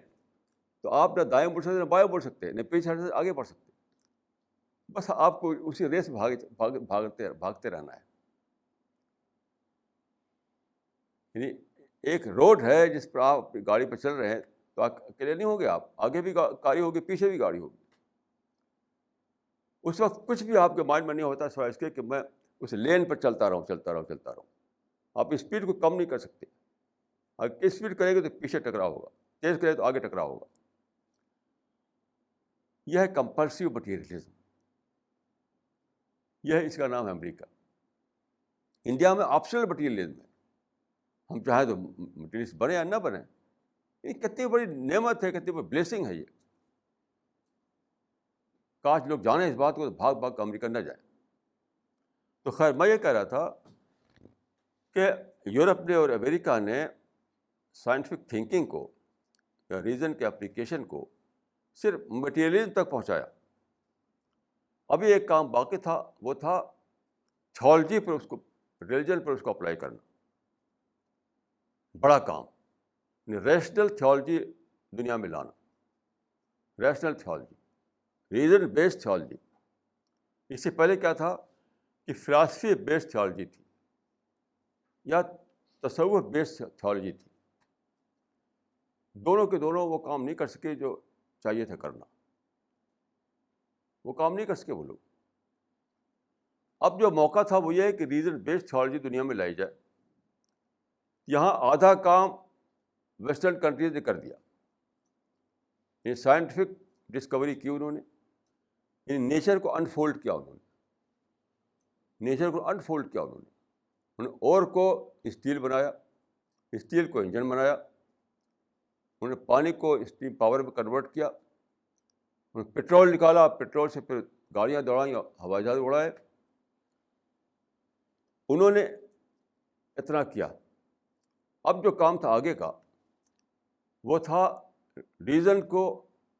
تو آپ نہ دائیں بڑھ سکتے نہ بائیں بڑھ سکتے نہ پیچھے ہٹ سکتے آگے بڑھ سکتے. بس آپ کو اسی ریس بھاگتے رہنا ہے. یعنی ایک روڈ ہے جس پر آپ گاڑی پہ چل رہے ہیں تو اکیلے نہیں ہوں گے آپ، آگے بھی گاڑی ہوگی، پیچھے بھی گاڑی ہوگی. اس وقت کچھ بھی آپ کے مائنڈ میں نہیں ہوتا سوائے اس کے کہ میں اس لین پر چلتا رہوں. آپ اسپیڈ کو کم نہیں کر سکتے. اگر اسپیڈ کریں گے تو پیچھے ٹکراؤ ہوگا، تیز کریں تو آگے ٹکراؤ ہوگا. یہ ہے کمپلسیو مٹیریلزم، یہ ہے اس کا نام ہے امریکہ. انڈیا میں آپشنل مٹیریلزم ہے، ہم چاہیں تو مٹیریلس بنے یا نہ بنے. یہ کتنی بڑی نعمت ہے، کتنی بڑی بلیسنگ ہے یہ. کاش لوگ جانیں اس بات کو تو بھاگ بھاگ کے امریکہ نہ جائیں. تو خیر میں یہ کہہ رہا تھا کہ یورپ نے اور امریکہ نے سائنٹیفک تھنکنگ کو یا ریزن کے اپلیکیشن کو صرف مٹیریلزم تک پہنچایا. ابھی ایک کام باقی تھا، وہ تھا تھیولوجی پر اس کو، ریلیجن پر اس کو اپلائی کرنا. بڑا کام، ریشنل تھیولوجی دنیا میں لانا. Rational theology, reason based theology. اس سے پہلے کیا تھا کہ فلاسفی بیسڈ تھیولوجی تھی یا تصوف بیسڈ تھیولوجی تھی. دونوں کے دونوں وہ کام نہیں کر سکے جو چاہیے تھا کرنا، وہ کام نہیں کر سکے وہ لوگ. اب جو موقع تھا وہ یہ ہے کہ ریزن بیسڈ تھیولوجی دنیا میں لائی جائے. یہاں آدھا کام ویسٹرن کنٹریز نے کر دیا. یہ سائنٹیفک ڈسکوری کی انہوں نے، یعنی نیچر کو انفولڈ کیا انہوں نے اور کو اسٹیل بنایا، اسٹیل کو انجن بنایا. انہوں نے پانی کو اسٹیم پاور میں کنورٹ کیا. انہوں نے پیٹرول نکالا، پیٹرول سے پھر گاڑیاں دوڑائیں، ہوائی جہاز اڑائے. انہوں نے اتنا کیا. اب جو کام تھا آگے کا وہ تھا ریزن کو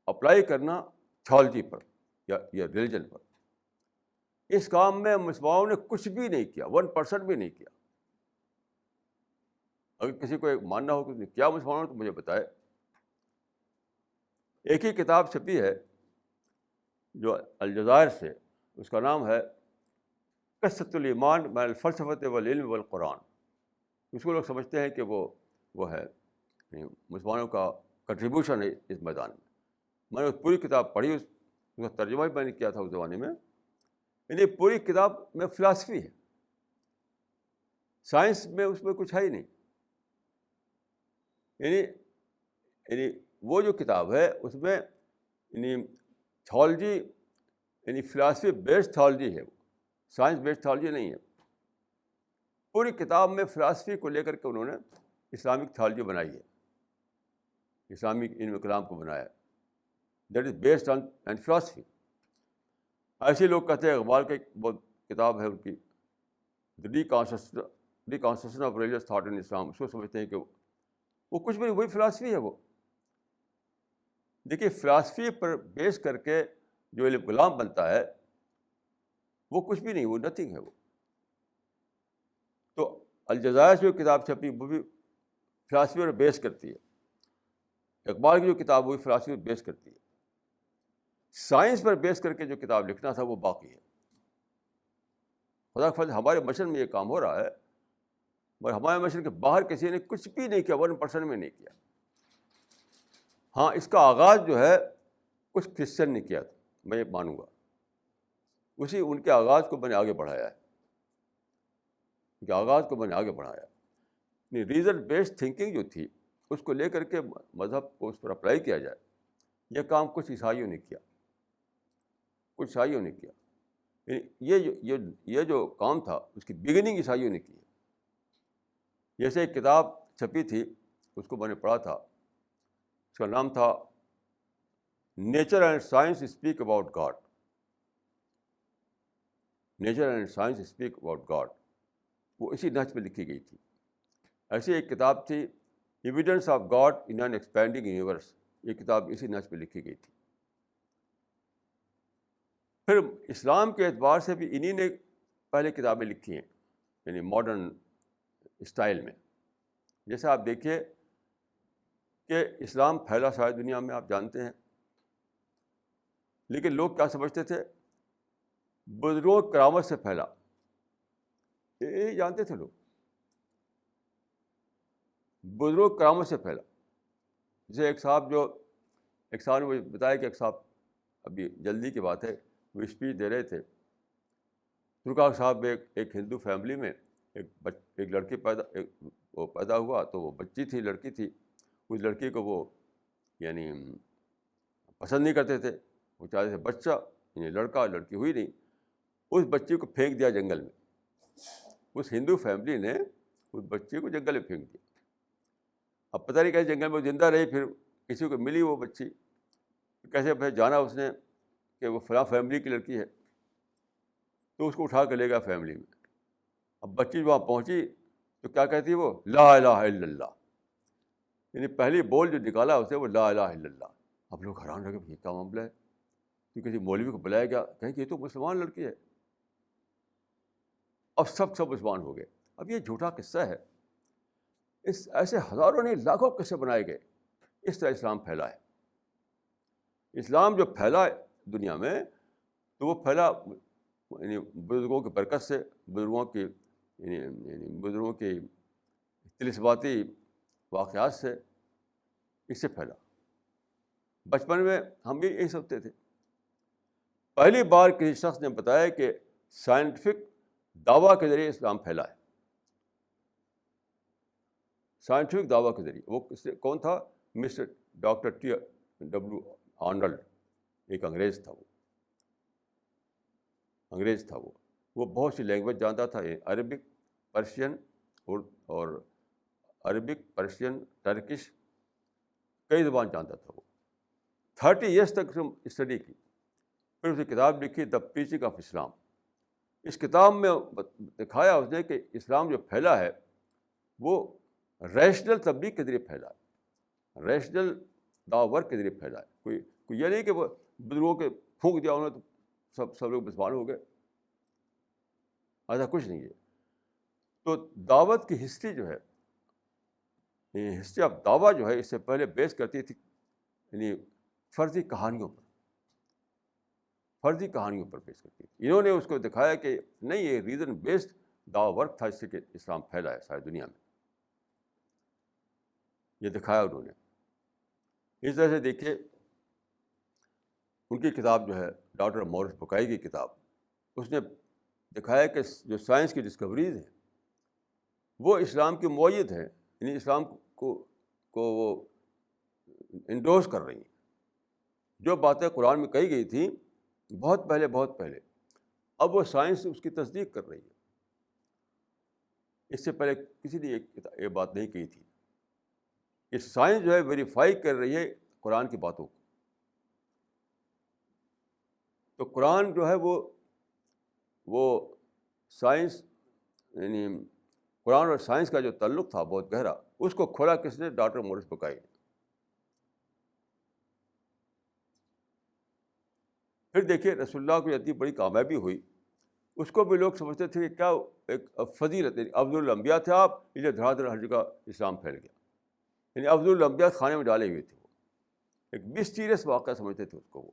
اپلائی کرنا تھیولوجی پر یا ریلیجن پر. اس کام میں مسلمانوں نے کچھ بھی نہیں کیا، 1% بھی نہیں کیا. اگر کسی کو ماننا ہو کہ کیا مسلمانوں نے تو مجھے بتائے. ایک ہی کتاب چھپی ہے جو الجزائر سے، اس کا نام ہے قصۃ الایمان بین الفلسفۃ والعلم والقرآن. اس کو لوگ سمجھتے ہیں کہ وہ ہے مسلمانوں کا کنٹریبیوشن ہے اس میدان میں. میں نے پوری کتاب پڑھی، اس کا ترجمہ بھی میں نے کیا تھا اس زمانے میں. یعنی پوری کتاب میں فلاسفی ہے، سائنس میں اس میں کچھ ہے ہی نہیں. یعنی وہ جو کتاب ہے اس میں یعنی تھیولوجی، یعنی فلاسفی بیسڈ تھیولوجی ہے، وہ سائنس بیسڈ تھیولوجی نہیں ہے. پوری کتاب میں فلاسفی کو لے کر کے انہوں نے اسلامک تھیولوجی بنائی ہے، اسلامک علم کلام کو بنایا. That is based on philosophy. ایسے لوگ کہتے ہیں اقبال کی بہت کتاب ہے ان کی، the reconstruction of religious thought in Islam, اس کو سمجھتے ہیں کہ وہ کچھ بھی نہیں، وہی فلاسفی ہے وہ. دیکھیے فلاسفی پر بیس کر کے جو علم غلام بنتا ہے وہ کچھ بھی نہیں، وہ نتھنگ ہے وہ. تو الجزائر سے جو کتاب چھپی وہ بھی فلاسفی پر بیس کرتی ہے. اقبال کی جو کتاب وہ بھی فلاسفی پر بیس کرتی ہے. سائنس پر بیس کر کے جو کتاب لکھنا تھا وہ باقی ہے. خدا کا فضل ہمارے مشن میں یہ کام ہو رہا ہے، مگر ہمارے مشن کے باہر کسی نے کچھ بھی نہیں کیا، 1% میں نہیں کیا. ہاں اس کا آغاز جو ہے کچھ کرسچن نے کیا تھا، میں یہ مانوں گا. اسی ان کے آغاز کو میں نے آگے بڑھایا ہے، ان کے آغاز کو میں نے آگے بڑھایا. ریزن بیسڈ تھنکنگ جو تھی اس کو لے کر کے مذہب کو اس پر اپلائی کیا جائے، یہ کام کچھ عیسائیوں نے کیا، کچھ عیسائیوں نے کیا. یہ جو کام تھا اس کی بگننگ عیسائیوں نے کی ہے. جیسے ایک کتاب چھپی تھی، اس کو میں نے پڑھا تھا، اس کا نام تھا nature and science speak about God. Nature and science speak about God, وہ اسی نہج پہ لکھی گئی تھی. ایسی ایک کتاب تھی evidence of God in an expanding universe, یہ کتاب اسی نہج پہ لکھی گئی تھی. پھر اسلام کے اعتبار سے بھی انہی نے پہلے کتابیں لکھی ہیں، یعنی ماڈرن اسٹائل میں. جیسے آپ دیکھیے کہ اسلام پھیلا ساری دنیا میں، آپ جانتے ہیں، لیکن لوگ کیا سمجھتے تھے؟ بزرگوں کی کرامت سے پھیلا، یہ جانتے تھے لوگ، بزرگوں کی کرامت سے پھیلا. جیسے ایک صاحب نے مجھے بتایا کہ ایک صاحب، ابھی جلدی کی بات ہے، وہ اسپیچ دے رہے تھے. ترکا صاحب ایک ہندو فیملی میں ایک لڑکی پیدا ہوا، تو وہ بچی تھی، لڑکی تھی. اس لڑکی کو وہ یعنی پسند نہیں کرتے تھے، وہ چاہتے تھے بچہ، یعنی لڑکی ہوئی نہیں. اس بچی کو پھینک دیا جنگل میں. اس ہندو فیملی نے اس بچی کو جنگل میں پھینک دیا. اب پتہ نہیں کیسے جنگل میں زندہ رہی، پھر کسی کو ملی وہ بچی، کیسے پھر جانا اس نے کہ وہ فلاں فیملی کی لڑکی ہے، تو اس کو اٹھا کے لے گیا فیملی میں. اب بچی وہاں پہنچی تو کیا کہتی وہ؟ لا الہ الا اللہ. یعنی پہلی بول جو نکالا اسے وہ لا الہ الا اللہ. اب لوگ حیران رہ گئے، یہ کیا معاملہ ہے؟ تو کسی مولوی کو بلایا گیا، کہیں کہ یہ تو مسلمان لڑکی ہے. اب سب مسلمان ہو گئے. اب یہ جھوٹا قصہ ہے، ایسے ہزاروں نہیں لاکھوں قصے بنائے گئے. اس طرح اسلام پھیلا ہے. اسلام جو پھیلا دنیا میں تو وہ پھیلا یعنی بزرگوں کی برکت سے، بزرگوں کی طلسماتی واقعات سے، اس سے پھیلا. بچپن میں ہم بھی یہی سمجھتے تھے. پہلی بار کسی شخص نے بتایا کہ سائنٹیفک دعویٰ کے ذریعے اسلام پھیلا ہے. سائنٹیفک دعویٰ کے ذریعے. وہ کون تھا؟ Mister doctor T.W. آرنلڈ. ایک انگریز تھا. وہ بہت سی لینگویج جانتا تھا، عربک، پرشین اور عربک، پرشین، ٹرکش، کئی زبان جانتا تھا. وہ 30 ایئرس تک اسٹڈی کی. پھر اس نے کتاب لکھی دا پریچنگ آف اسلام. اس کتاب میں دکھایا اس نے کہ اسلام جو پھیلا ہے وہ ریشنل تبلیغ کے ذریعے پھیلا ہے، ریشنل دعوی ورک کے ذریعے پھیلا ہے. کوئی یہ نہیں کہ وہ بزرگوں کے پھونک دیا انہوں نے تو سب لوگ مسلمان ہو گئے، ایسا کچھ نہیں ہے. تو دعوت کی ہسٹری جو ہے، ہسٹری آف دعویٰ جو ہے، اس سے پہلے بیس کرتی تھی یعنی فرضی کہانیوں پر بیس کرتی تھی. انہوں نے اس کو دکھایا کہ نہیں، یہ ریزن بیسڈ دعویٰ ورک تھا، اس سے کہ اسلام پھیلا ہے ساری دنیا میں. یہ دکھایا انہوں نے. اس طرح سے دیکھیے ان کی کتاب جو ہے ڈاکٹر مورس بکائی کی کتاب، اس نے دکھایا کہ جو سائنس کی ڈسکوریز ہیں وہ اسلام کی مؤید ہیں، یعنی اسلام کو وہ انڈورس کر رہی ہیں. جو باتیں قرآن میں کہی گئی تھیں بہت پہلے، اب وہ سائنس اس کی تصدیق کر رہی ہے. اس سے پہلے کسی نے یہ بات نہیں کہی تھی کہ سائنس جو ہے ویریفائی کر رہی ہے قرآن کی باتوں کو. تو قرآن جو ہے وہ سائنس یعنی قرآن اور سائنس کا جو تعلق تھا بہت گہرا، اس کو کھولا کس نے؟ ڈاکٹر مورس بکائی نے۔ پھر دیکھیے رسول اللہ کو اتنی بڑی کامیابی ہوئی، اس کو بھی لوگ سمجھتے تھے کہ کیا ایک فضیلت، افضل الانبیاء تھے آپ، اس لیے دھڑا دھڑ ہر جگہ اسلام پھیل گیا، یعنی افضل الانبیاء خانے میں ڈالے ہوئے تھے وہ، ایک مسٹیریس واقعہ سمجھتے تھے اس کو وہ،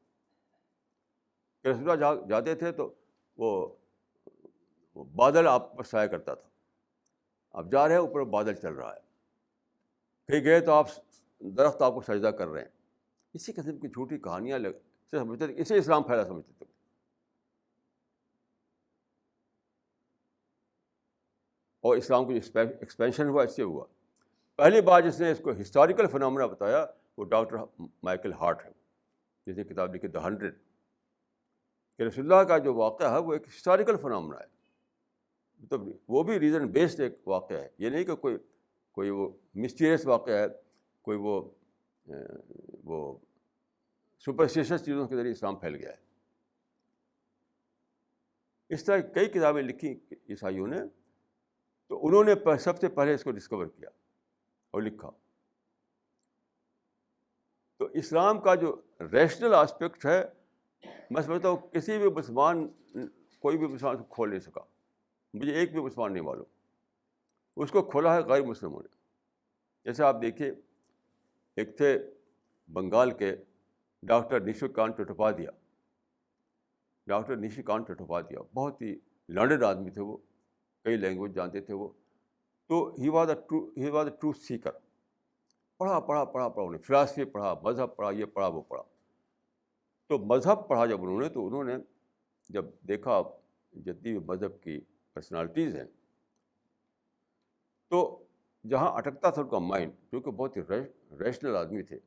کہ رسول اللہ جہاں جاتے تھے تو وہ بادل آپ پر سایہ کرتا تھا، آپ جا رہے ہیں اوپر بادل چل رہا ہے، کہیں گئے تو آپ درخت آپ کو سجدہ کر رہے ہیں، اسی قسم کی جھوٹی کہانیاں سے سمجھتے تھے، اسے اسلام پھیلا سمجھتے تھے۔ اور اسلام کو جو ایکسپینشن ہوا اس سے ہوا۔ پہلی بار جس نے اس کو ہسٹوریکل فنامنا بتایا وہ ڈاکٹر مائیکل ہارٹ ہے، جس نے کتاب لکھی دا 100، کہ رسول اللہ کا جو واقعہ ہے وہ ایک ہسٹوریکل فنامنا ہے، مطلب وہ بھی ریزن بیسڈ ایک واقعہ ہے، یہ نہیں کہ کوئی وہ مسٹیریس واقعہ ہے، کوئی وہ سپرسٹیشس چیزوں کے ذریعے اسلام پھیل گیا ہے۔ اس طرح کئی کتابیں لکھی عیسائیوں نے، تو انہوں نے سب سے پہلے اس کو ڈسکور کیا اور لکھا۔ تو اسلام کا جو ریشنل آسپیکٹ ہے، میں سمجھتا ہوں کسی بھی مسلمان، کوئی بھی مسلمان کو کھول نہیں سکا، مجھے ایک بھی مسلمان نہیں معلوم، اس کو کھولا ہے غیر مسلموں نے۔ جیسے آپ دیکھیے، ایک تھے بنگال کے ڈاکٹر نشیکانت چٹوپادھیا، ڈاکٹر نشیکانت چٹوپادھیا بہت ہی لرنڈ آدمی تھے، وہ کئی لینگویج جانتے تھے وہ، تو ہی واز اے ٹروتھ سیکر، پڑھا انہیں فلاسفی پڑھا، مذہب پڑھا، یہ پڑھا وہ پڑھا۔ تو مذہب پڑھا جب انہوں نے، تو انہوں نے جب دیکھا جتنی بھی مذہب کی پرسنالٹیز ہیں، تو جہاں اٹکتا تھا ان کا مائنڈ، کیونکہ بہت ہی ریشنل آدمی تھے،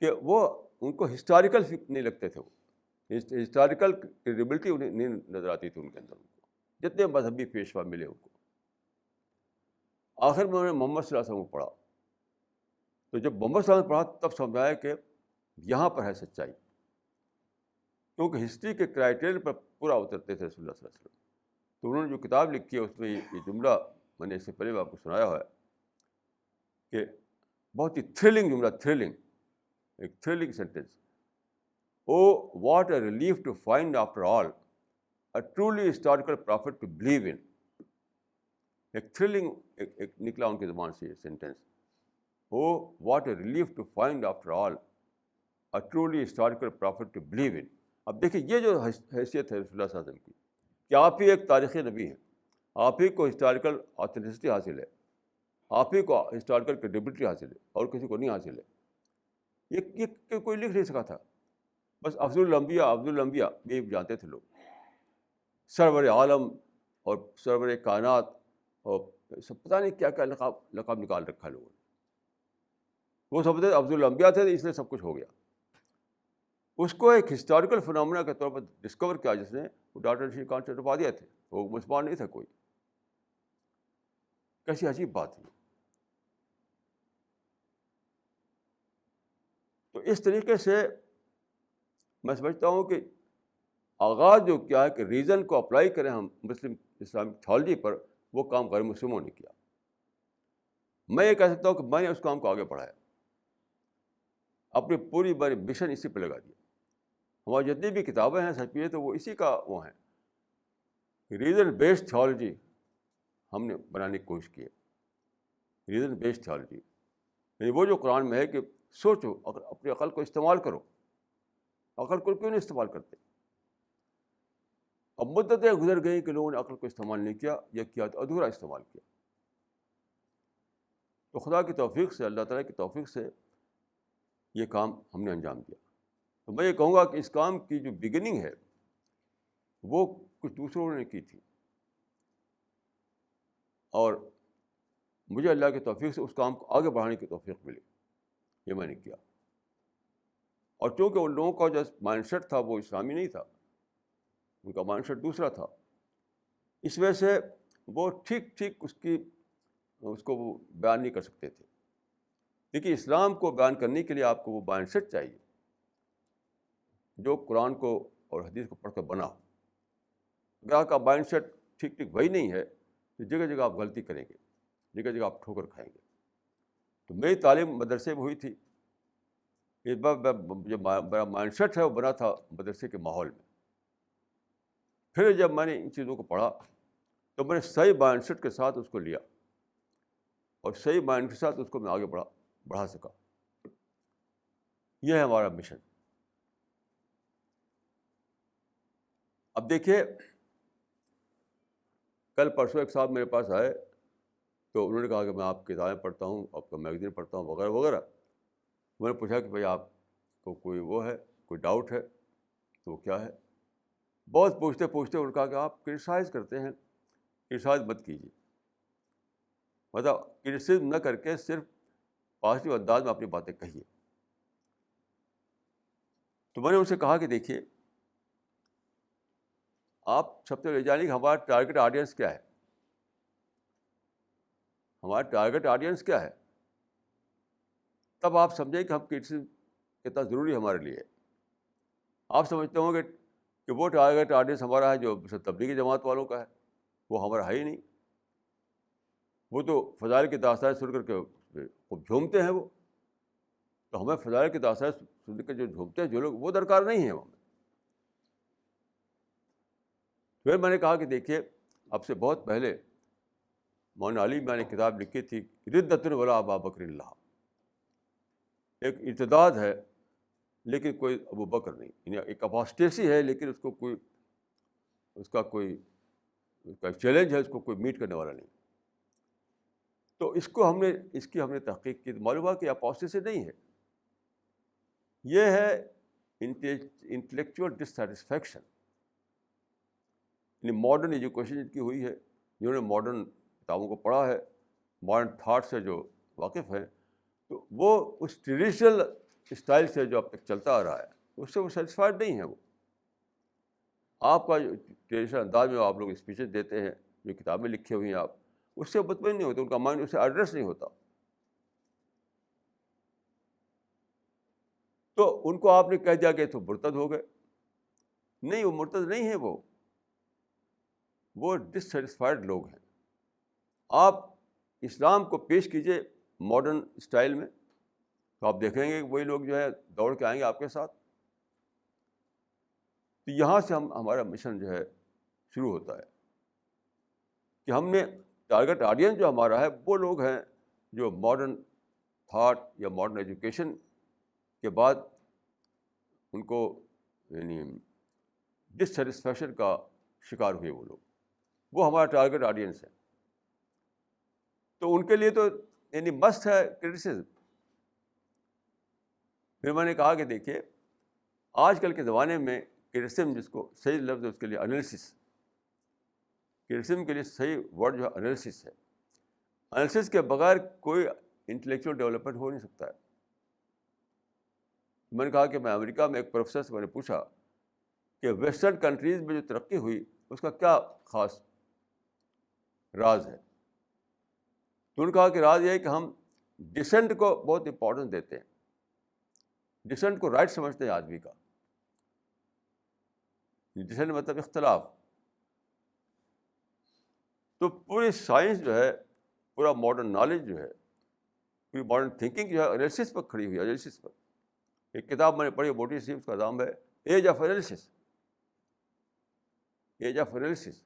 کہ وہ ان کو ہسٹوریکل نہیں لگتے تھے، وہ ہسٹوریکل کریڈیبلٹی انہیں نہیں نظر آتی تھی ان کے اندر، جتنے مذہبی پیشوا ملے ان کو۔ آخر میں انہوں نے محمد صلی اللہ علیہ وسلم کو پڑھا، تو جب محمد صلی اللہ علیہ وسلم پڑھا تب سمجھ آیا کہ یہاں پر ہے سچائی، کیونکہ ہسٹری کے کرائیٹیریا پر پورا اترتے تھے رسول اللہ صلی اللہ علیہ وسلم۔ تو انہوں نے جو کتاب لکھی ہے اس میں یہ جملہ میں نے اس سے پہلے بھی آپ کو سنایا ہے، کہ بہت ہی تھرلنگ جملہ، ایک thrilling sentence, oh what a relief to find after all a truly historical prophet to believe in. ایک تھرلنگ ایک نکلا ان کی زبان سے یہ sentence, oh what a relief to find after all a truly historical prophet to believe in. اب دیکھیے یہ جو حیثیت ہے رسول اللہ صلی اللہ علیہ وسلم کی، کہ آپ ہی ایک تاریخی نبی ہیں، آپ ہی کو ہسٹوریکل آتھینٹسٹی حاصل ہے، آپ ہی کو ہسٹوریکل کریڈیبلٹی حاصل ہے، اور کسی کو نہیں حاصل ہے۔ یہ کوئی لکھ نہیں سکا تھا، بس افضل الانبیاء یہ جانتے تھے لوگ، سرور عالم اور سرور کائنات، اور سب پتہ نہیں کیا کیا لقب نکال رکھا لوگوں نے۔ وہ سمجھتے افضل الانبیاء تھے اس لیے سب کچھ ہو گیا۔ اس کو ایک ہسٹوریکل فنامنا کے طور پر ڈسکور کیا جس نے، وہ ڈاکٹر نشیکانت چٹوپادھیا تھے، وہ مسلمان نہیں تھا کوئی۔ کیسی عجیب بات ہے۔ تو اس طریقے سے میں سمجھتا ہوں کہ آغاز جو کیا ہے کہ ریزن کو اپلائی کریں ہم مسلم اسلامک تھیولوجی پر، وہ کام غیر مسلموں نے کیا۔ میں یہ کہہ سکتا ہوں کہ میں نے اس کام کو آگے بڑھایا، اپنی پوری بڑی مشن اسی پہ لگا دیا۔ ہماری جتنی بھی کتابیں ہیں سچ میں تو وہ اسی کا وہ ہیں، ریزن بیسڈ تھیولوجی ہم نے بنانے کی کوشش کی ہے۔ ریزن بیسڈ تھیولوجی یعنی وہ جو قرآن میں ہے کہ سوچو، اپنی عقل کو استعمال کرو۔ عقل کو کیوں نہیں استعمال کرتے؟ اب مدتیں گزر گئیں کہ لوگوں نے عقل کو استعمال نہیں کیا، یا کیا تو ادھورا استعمال کیا۔ تو خدا کی توفیق سے، اللہ تعالیٰ کی توفیق سے یہ کام ہم نے انجام دیا۔ تو میں یہ کہوں گا کہ اس کام کی جو بگننگ ہے وہ کچھ دوسروں نے کی تھی، اور مجھے اللہ کی توفیق سے اس کام کو آگے بڑھانے کی توفیق ملی، یہ میں نے کیا۔ اور چونکہ ان لوگوں کا جو مائنڈ سیٹ تھا وہ اسلامی نہیں تھا، ان کا مائنڈ سیٹ دوسرا تھا، اس وجہ سے وہ ٹھیک اس کو وہ بیان نہیں کر سکتے تھے۔ دیکھیے اسلام کو بیان کرنے کے لیے آپ کو وہ مائنڈ سیٹ چاہیے جو قرآن کو اور حدیث کو پڑھ کر بنا ہو۔ اگر آپ کا مائنڈ سیٹ ٹھیک وہی نہیں ہے تو جگہ جگہ آپ غلطی کریں گے، جگہ جگہ آپ ٹھوکر کھائیں گے. تو میری تعلیم مدرسے میں ہوئی تھی. اس بار جو میرا مائنڈ سیٹ ہے وہ بنا تھا مدرسے کے ماحول میں. پھر جب میں نے ان چیزوں کو پڑھا تو میں نے صحیح مائنڈ سیٹ کے ساتھ اس کو لیا اور صحیح مائنڈ کے ساتھ اس کو میں آگے بڑھا سکا. یہ ہے ہمارا مشن. اب دیکھیے، کل پرسوں ایک صاحب میرے پاس آئے تو انہوں نے کہا کہ میں آپ کی کتابیں پڑھتا ہوں، آپ کا میگزین پڑھتا ہوں وغیرہ وغیرہ. میں نے پوچھا کہ بھائی آپ کو کوئی وہ ہے، کوئی ڈاؤٹ ہے؟ تو وہ کیا ہے؟ بہت پوچھتے پوچھتے انہوں نے کہا کہ آپ کرٹیسائز کرتے ہیں، کرٹیسائز مت کیجیے. مطلب کرٹیسزم نہ کر کے صرف پازیٹیو انداز میں اپنی باتیں کہیے. تو میں نے ان سے کہا کہ دیکھیے، آپ سب سے لے جانیں کہ ہمارا ٹارگیٹ آڈینس کیا ہے. ہمارا ٹارگیٹ آڈینس کیا ہے، تب آپ سمجھیں کہ ہم کرٹیسزم کتنا ضروری ہے ہمارے لیے. آپ سمجھتے ہوں گے کہ وہ ٹارگیٹ آڈینس ہمارا ہے جو تبلیغی جماعت والوں کا ہے. وہ ہمارا ہے ہی نہیں. وہ تو فضائل کی داستانیں سن کر کے خوب جھومتے ہیں. وہ تو ہمیں فضائل کی داستانیں سن کے جو جھومتے ہیں جو لوگ، وہ درکار نہیں ہیں ہمیں. پھر میں نے کہا کہ دیکھیے، اب سے بہت پہلے مولانا علی میں نے کتاب لکھی تھی، ردۃ ولا ابا بکر اللہ. ایک ارتداد ہے لیکن کوئی ابو بکر نہیں. یعنی ایک اپاسٹیسی ہے لیکن اس کا چیلنج ہے، اس کو کوئی میٹ کرنے والا نہیں. تو اس کی ہم نے تحقیق کی تو معلوم ہوا کہ اپاسٹیسی نہیں ہے، یہ ہے انٹلیکچوئل ڈسسیٹسفیکشن. یعنی ماڈرن ایجوکیشن جن کی ہوئی ہے، جنہوں نے ماڈرن کتابوں کو پڑھا ہے، ماڈرن تھاٹ سے جو واقف ہیں، تو وہ اس ٹریڈیشنل اسٹائل سے جو اب تک چلتا آ رہا ہے اس سے وہ سیٹسفائڈ نہیں ہے. وہ آپ کا جو ٹریڈیشنل انداز میں آپ لوگ اسپیچز دیتے ہیں، جو کتابیں لکھی ہوئی ہیں، آپ اس سے مطمئن نہیں ہوتے، ان کا مائنڈ اس سے ایڈریس نہیں ہوتا. تو ان کو آپ نے کہہ دیا کہ تو مرتد ہو گئے. نہیں، وہ مرتد نہیں ہیں، وہ ڈسسیٹسفائڈ لوگ ہیں. آپ اسلام کو پیش کیجئے ماڈرن اسٹائل میں تو آپ دیکھیں گے کہ وہی لوگ جو ہے دوڑ کے آئیں گے آپ کے ساتھ. تو یہاں سے ہمارا مشن جو ہے شروع ہوتا ہے کہ ہم نے ٹارگیٹ آڈینس جو ہمارا ہے وہ لوگ ہیں جو ماڈرن تھاٹ یا ماڈرن ایجوکیشن کے بعد ان کو یعنی ڈسسیٹسفیکشن کا شکار ہوئے. وہ ہمارا ٹارگیٹ آڈینس ہے. تو ان کے لیے تو یعنی مسٹ ہے کرٹیسزم. پھر میں نے کہا کہ دیکھیے، آج کل کے زمانے میں کرٹیسزم، جس کو صحیح لفظ ہے اس کے لیے انالیسس، کرٹیسزم کے لیے صحیح ورڈ جو ہے انالیسس ہے. انالیسس کے بغیر کوئی انٹلیکچوئل ڈیولپمنٹ ہو نہیں سکتا ہے. میں نے کہا کہ میں امریکہ میں ایک پروفیسر سے میں نے پوچھا کہ ویسٹرن کنٹریز میں جو ترقی ہوئی اس کا کیا خاص راز ہے. تو انہوں نے کہا کہ راز یہ ہے کہ ہم ڈسینٹ کو بہت امپورٹنس دیتے ہیں. ڈسینٹ کو رائٹ سمجھتے ہیں آدمی کا. ڈسینٹ مطلب اختلاف. تو پوری سائنس جو ہے، پورا ماڈرن نالج جو ہے، پوری ماڈرن تھنکنگ جو ہے انالیسس پر کھڑی ہوئی ہے. انالیسس پر ایک کتاب میں نے پڑھی موٹی سی، اس کا نام ہے age of analysis. Age of analysis.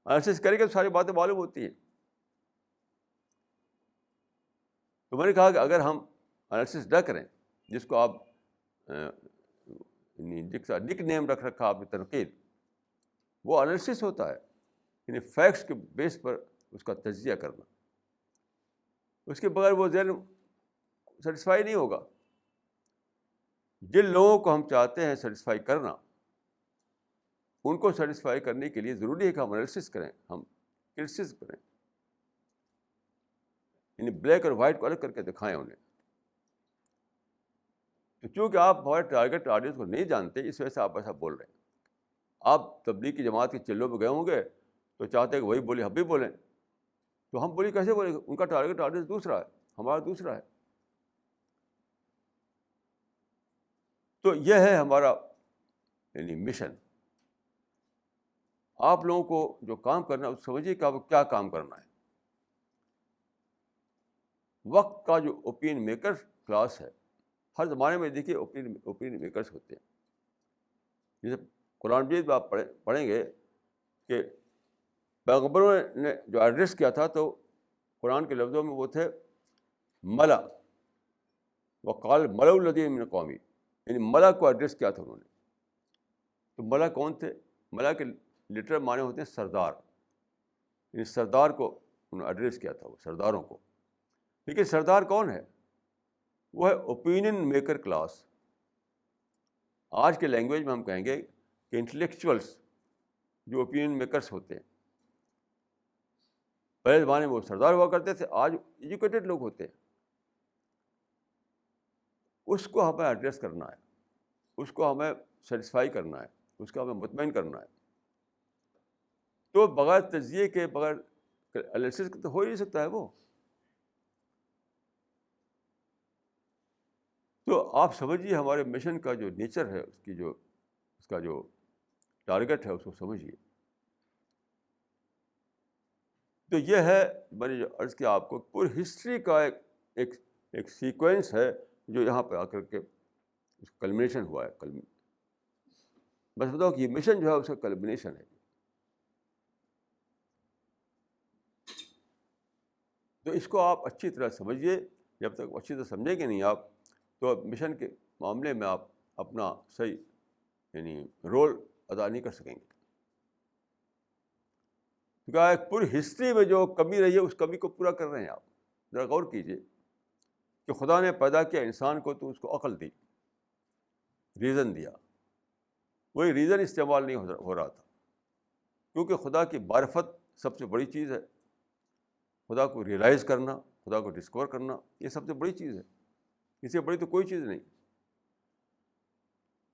Analysis کریں گے تو ساری باتیں معلوم ہوتی ہیں. تو میں نے کہا کہ اگر ہم انالیسس نہ کریں، جس کو آپ نک نیم رکھ رکھا آپ نے تنقید، وہ انالیسس ہوتا ہے. یعنی فیکٹس کے بیس پر اس کا تجزیہ کرنا. اس کے بغیر وہ ذہن سیٹسفائی نہیں ہوگا. جن لوگوں کو ہم چاہتے ہیں سیٹسفائی کرنا، ان کو سیٹسفائی کرنے کے لیے ضروری ہے کہ ہم انالیسس کریں، ہم کرٹیسزم کریں. یعنی بلیک اور وائٹ کو الگ کر کے دکھائیں انہیں. تو چونکہ آپ ہمارے ٹارگیٹ آڈینس کو نہیں جانتے، اس وجہ سے آپ ایسا بول رہے ہیں. آپ تبلیغ کی جماعت کے چلوں میں گئے ہوں گے تو چاہتے ہیں کہ وہی بولے ہم بھی بولیں. تو ہم بولی کیسے بولیں گے؟ ان کا ٹارگیٹ آڈینس دوسرا ہے، ہمارا دوسرا ہے. تو یہ ہے ہمارا یعنی مشن. آپ لوگوں کو جو کام کرنا ہے اس سمجھیے کہ آپ کو کیا کام کرنا ہے. وقت کا جو اوپین میکر کلاس ہے، ہر زمانے میں دیکھیے اوپین میکرس ہوتے ہیں. جیسے قرآن مجید میں آپ پڑھیں گے کہ پیغمبروں نے جو ایڈریس کیا تھا تو قرآن کے لفظوں میں وہ تھے ملا، وقال ملأ الذین من قومی، یعنی ملا کو ایڈریس کیا تھا انہوں نے. تو ملا کون تھے؟ ملا کے لٹرل معنی ہوتے ہیں سردار، یعنی سردار کو انہوں نے ایڈریس کیا تھا، وہ سرداروں کو. لیکن سردار کون ہے؟ وہ ہے اوپینین میکر کلاس. آج کے لینگویج میں ہم کہیں گے کہ انٹلیکچوئلس جو اوپینین میکرس ہوتے ہیں. پہلے زمانے میں وہ سردار ہوا کرتے تھے، آج ایجوکیٹڈ لوگ ہوتے ہیں. اس کو ہمیں ایڈریس کرنا ہے، اس کو ہمیں سیٹسفائی کرنا ہے، اس کو ہمیں مطمئن کرنا ہے. تو بغیر تجزیے کے، بغیر انالیسس کے تو ہو ہی نہیں سکتا ہے وہ. تو آپ سمجھیے ہمارے مشن کا جو نیچر ہے، اس کا جو ٹارگیٹ ہے، اس کو سمجھیے. تو یہ ہے میں نے جو عرض کیا آپ کو، پوری ہسٹری کا ایک سیکوینس ہے جو یہاں پہ آ کر کے کلمنیشن ہوا ہے. بس بتاؤ کہ یہ مشن جو ہے اس کا کلمنیشن ہے. تو اس کو آپ اچھی طرح سمجھیے. جب تک اچھی طرح سمجھیں گے نہیں آپ، تو مشن کے معاملے میں آپ اپنا صحیح یعنی رول ادا نہیں کر سکیں گے. کیونکہ ایک پوری ہسٹری میں جو کمی رہی ہے اس کمی کو پورا کر رہے ہیں آپ. ذرا غور کیجیے کہ خدا نے پیدا کیا انسان کو تو اس کو عقل دی، ریزن دیا. وہی ریزن استعمال نہیں ہو رہا تھا، کیونکہ خدا کی معرفت سب سے بڑی چیز ہے. خدا کو ریئلائز کرنا، خدا کو ڈسکور کرنا، یہ سب سے بڑی چیز ہے. اس سے بڑی تو کوئی چیز نہیں.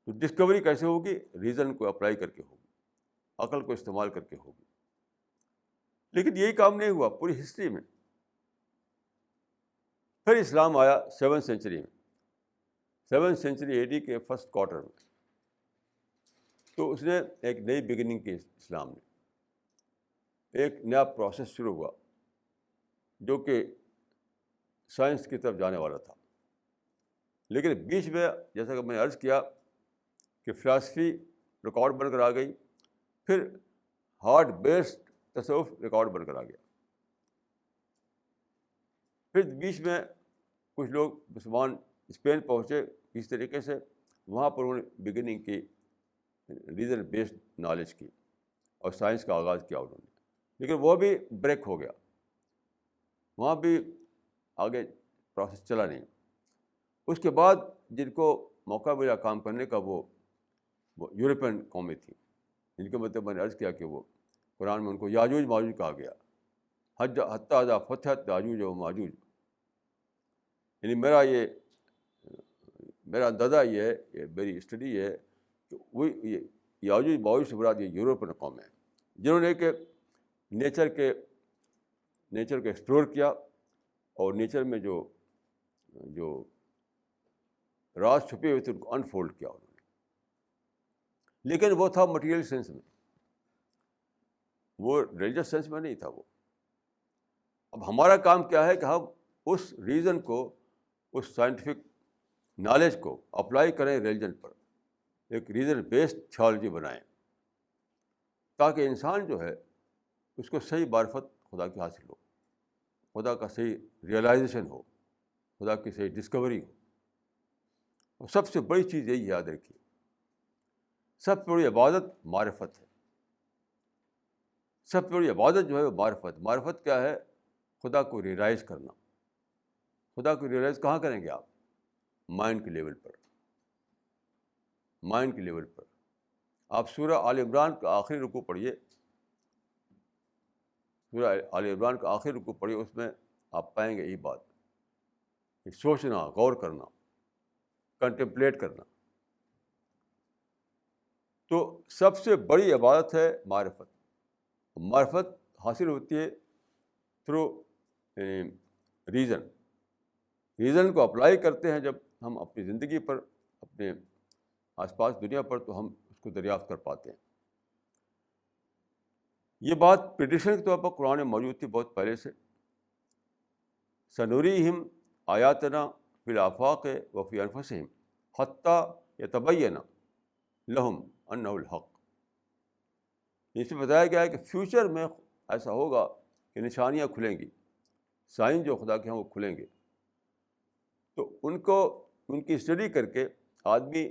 تو ڈسکوری کیسے ہوگی؟ ریزن کو اپلائی کر کے ہوگی، عقل کو استعمال کر کے ہوگی. لیکن یہی کام نہیں ہوا پوری ہسٹری میں. پھر اسلام آیا 7 سینچری میں، 7 سینچری AD کے فرسٹ کوارٹر میں. تو اس نے ایک نئی بگننگ کی. اسلام نے ایک نیا پروسیس شروع ہوا جو کہ سائنس کی طرف جانے والا تھا. لیکن بیچ میں جیسا کہ میں نے عرض کیا کہ فلاسفی ریکارڈ بن کر آ گئی، پھر ہارڈ بیسڈ تصوف ریکارڈ بن کر آ گیا. پھر بیچ میں کچھ لوگ مسلمان اسپین پہنچے اس طریقے سے، وہاں پر انہوں نے بگننگ کی، ریزن بیسڈ نالج کی اور سائنس کا آغاز کیا انہوں نے. لیکن وہ بھی بریک ہو گیا، وہاں بھی آگے پروسیس چلا نہیں. اس کے بعد جن کو موقع ملا کام کرنے کا وہ یورپین قومیں تھیں، جن کے مطلب میں نے عرض کیا کہ وہ قرآن میں ان کو یاجوج ماجوج کہا گیا. حتی اذا فتحت یاجوج و ماجوج. یعنی میرا اندازہ یہ ہے، یہ میری اسٹڈی یہ ہے کہ وہ یاجوج ماجوج سے مراد یہ یورپین قومیں ہیں جنہوں نے کہ نیچر کو ایکسپلور کیا اور نیچر میں جو راز چھپے ہوئے تھے ان کو انفولڈ کیا انہوں نے. لیکن وہ تھا مٹیریل سینس میں، وہ ریلیجس سینس میں نہیں تھا وہ. اب ہمارا کام کیا ہے کہ ہم اس ریزن کو، اس سائنٹیفک نالج کو اپلائی کریں ریلیجن پر، ایک ریزن بیسڈ تھیولوجی بنائیں تاکہ انسان جو ہے اس کو صحیح معرفت خدا کی حاصل ہو، خدا کا صحیح ریئلائزیشن ہو، خدا کی صحیح ڈسکوری ہو. اور سب سے بڑی چیز یہی یاد رکھیے، سب سے بڑی عبادت معرفت ہے. سب سے بڑی عبادت جو ہے وہ معرفت کیا ہے؟ خدا کو ریئلائز کرنا. خدا کو ریئلائز کہاں کریں گے آپ؟ مائنڈ کے لیول پر. مائنڈ کے لیول پر آپ سورہ آل عمران کا آخری رکوع پڑھیے، سورہ آل عمران کا آخری رکوع پڑھیے، اس میں آپ پائیں گے یہی بات، سوچنا، غور کرنا، کنٹمپلیٹ کرنا. تو سب سے بڑی عبادت ہے معرفت. معرفت حاصل ہوتی ہے تھرو ریزن کو اپلائی کرتے ہیں جب ہم اپنی زندگی پر، اپنے آس پاس دنیا پر، تو ہم اس کو دریافت کر پاتے ہیں. یہ بات پریڈکشن کے طور پر قرآن میں موجود تھی بہت پہلے سے. سنوریہم آیاتنا فی الآفاق وفی انفسہم حتی یتبین لہم انہ الحق. اس میں بتایا گیا ہے کہ فیوچر میں ایسا ہوگا کہ نشانیاں کھلیں گی، سائن جو خدا کے ہیں وہ کھلیں گے. تو ان کی اسٹڈی کر کے آدمی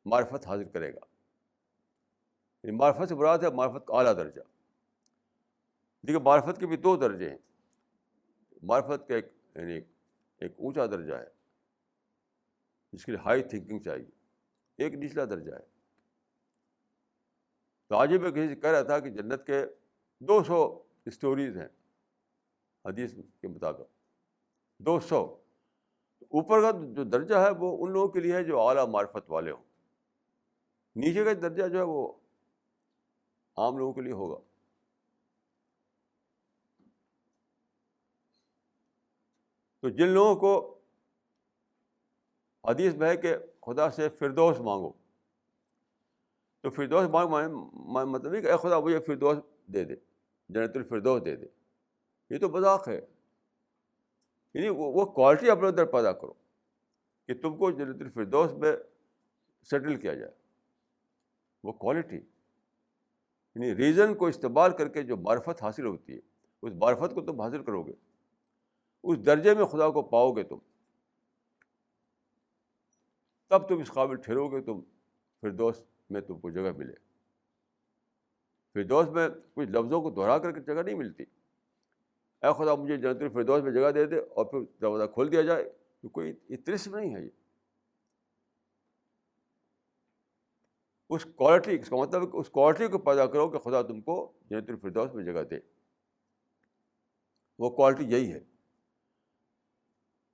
معرفت حاصل کرے گا. معرفت سے مراد ہے معرفت کا اعلیٰ درجہ. دیکھیے معرفت کے بھی دو درجے ہیں. معرفت کا ایک اونچا درجہ ہے جس کے لیے ہائی تھنکنگ چاہیے، ایک نچلا درجہ ہے. تو آج میں کسی سے کہہ رہا تھا کہ جنت کے 200 اسٹوریز ہیں حدیث کے مطابق، 200. اوپر کا جو درجہ ہے وہ ان لوگوں کے لیے ہے جو اعلیٰ معرفت والے ہوں، نیچے کا درجہ جو ہے وہ عام لوگوں کے لیے ہوگا. تو جن لوگوں کو حدیث میں ہے کہ خدا سے فردوس مانگو، تو فردوس مطلب نہیں کہ اے خدا مجھے فردوس دے دے، جنت الفردوس دے دے. یہ تو مذاق ہے. یعنی وہ کوالٹی اپنے اندر پیدا کرو کہ تم کو جنت الفردوس میں سیٹل کیا جائے. وہ کوالٹی یعنی ریزن کو استعمال کر کے جو معرفت حاصل ہوتی ہے، اس معرفت کو تم حاصل کرو گے، اس درجے میں خدا کو پاؤ گے تم، تب تم اس قابل ٹھہرو گے تم فردوس میں تم کو جگہ ملے. فردوس میں کچھ لفظوں کو دہرا کر کے جگہ نہیں ملتی. اے خدا مجھے جنت الفردوس میں جگہ دے دے اور پھر دروازہ کھول دیا جائے، تو کوئی طرز نہیں ہے. یہ اس کوالٹی، اس کا مطلب ہے کہ اس کوالٹی کو پیدا کرو کہ خدا تم کو جنت الفردوس میں جگہ دے. وہ کوالٹی یہی ہے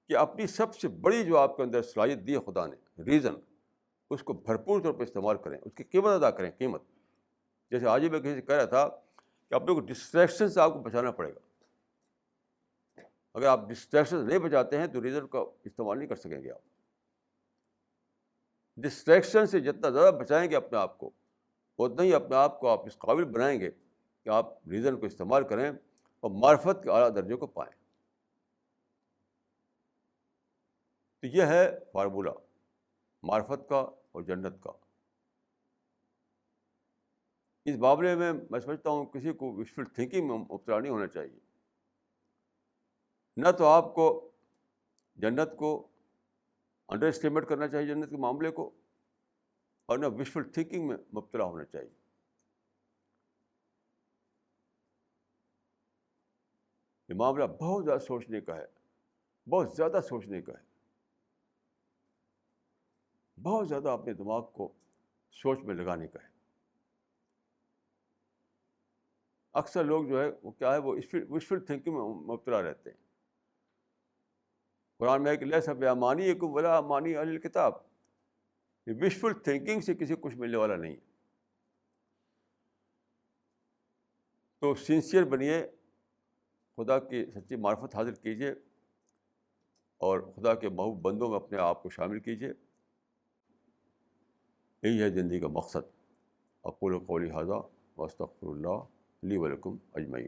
کہ اپنی سب سے بڑی جو آپ کے اندر صلاحیت دی ہے خدا نے، ریزن، اس کو بھرپور طور پر استعمال کریں، اس کی قیمت ادا کریں. قیمت جیسے آج میں کسی سے کہہ رہا تھا کہ اپنے کو ڈسٹریکشن سے آپ کو بچانا پڑے گا. اگر آپ ڈسٹریکشن نہیں بچاتے ہیں تو ریزن کا استعمال نہیں کر سکیں گے. آپ ڈسٹریکشن سے جتنا زیادہ بچائیں گے اپنے آپ کو، اتنا ہی اپنے آپ کو آپ اس قابل بنائیں گے کہ آپ ریزن کو استعمال کریں اور معرفت کے اعلیٰ درجے کو پائیں. تو یہ ہے فارمولہ معرفت کا اور جنت کا. اس معاملے میں سمجھتا ہوں کسی کو وشفل تھنکنگ میں مبتلا نہیں ہونا چاہیے. نہ تو آپ کو جنت کو انڈر اسٹیمیٹ کرنا چاہیے، جنت کے معاملے کو، اور نہ وشفل تھنکنگ میں مبتلا ہونا چاہیے. یہ معاملہ بہت زیادہ سوچنے کا ہے، بہت زیادہ سوچنے کا ہے. بہت زیادہ اپنے دماغ کو سوچ میں لگانے کا ہے. اکثر لوگ جو ہے وہ کیا ہے، وہ وشفل تھنکنگ میں مبتلا رہتے ہیں. قرآن میں ہے کہ لیس بامانیکم ولا امانی اہل الکتاب. یہ وشفل تھنکنگ سے کسی کو کچھ ملنے والا نہیں ہے. تو سنسیئر بنیے، خدا کی سچی معرفت حاصل کیجیے اور خدا کے محبوب بندوں میں اپنے آپ کو شامل کیجیے. یہی ہے زندگی کا مقصد. اقول قولی ھذا واستغفر اللہ لی ولکم اجمعین.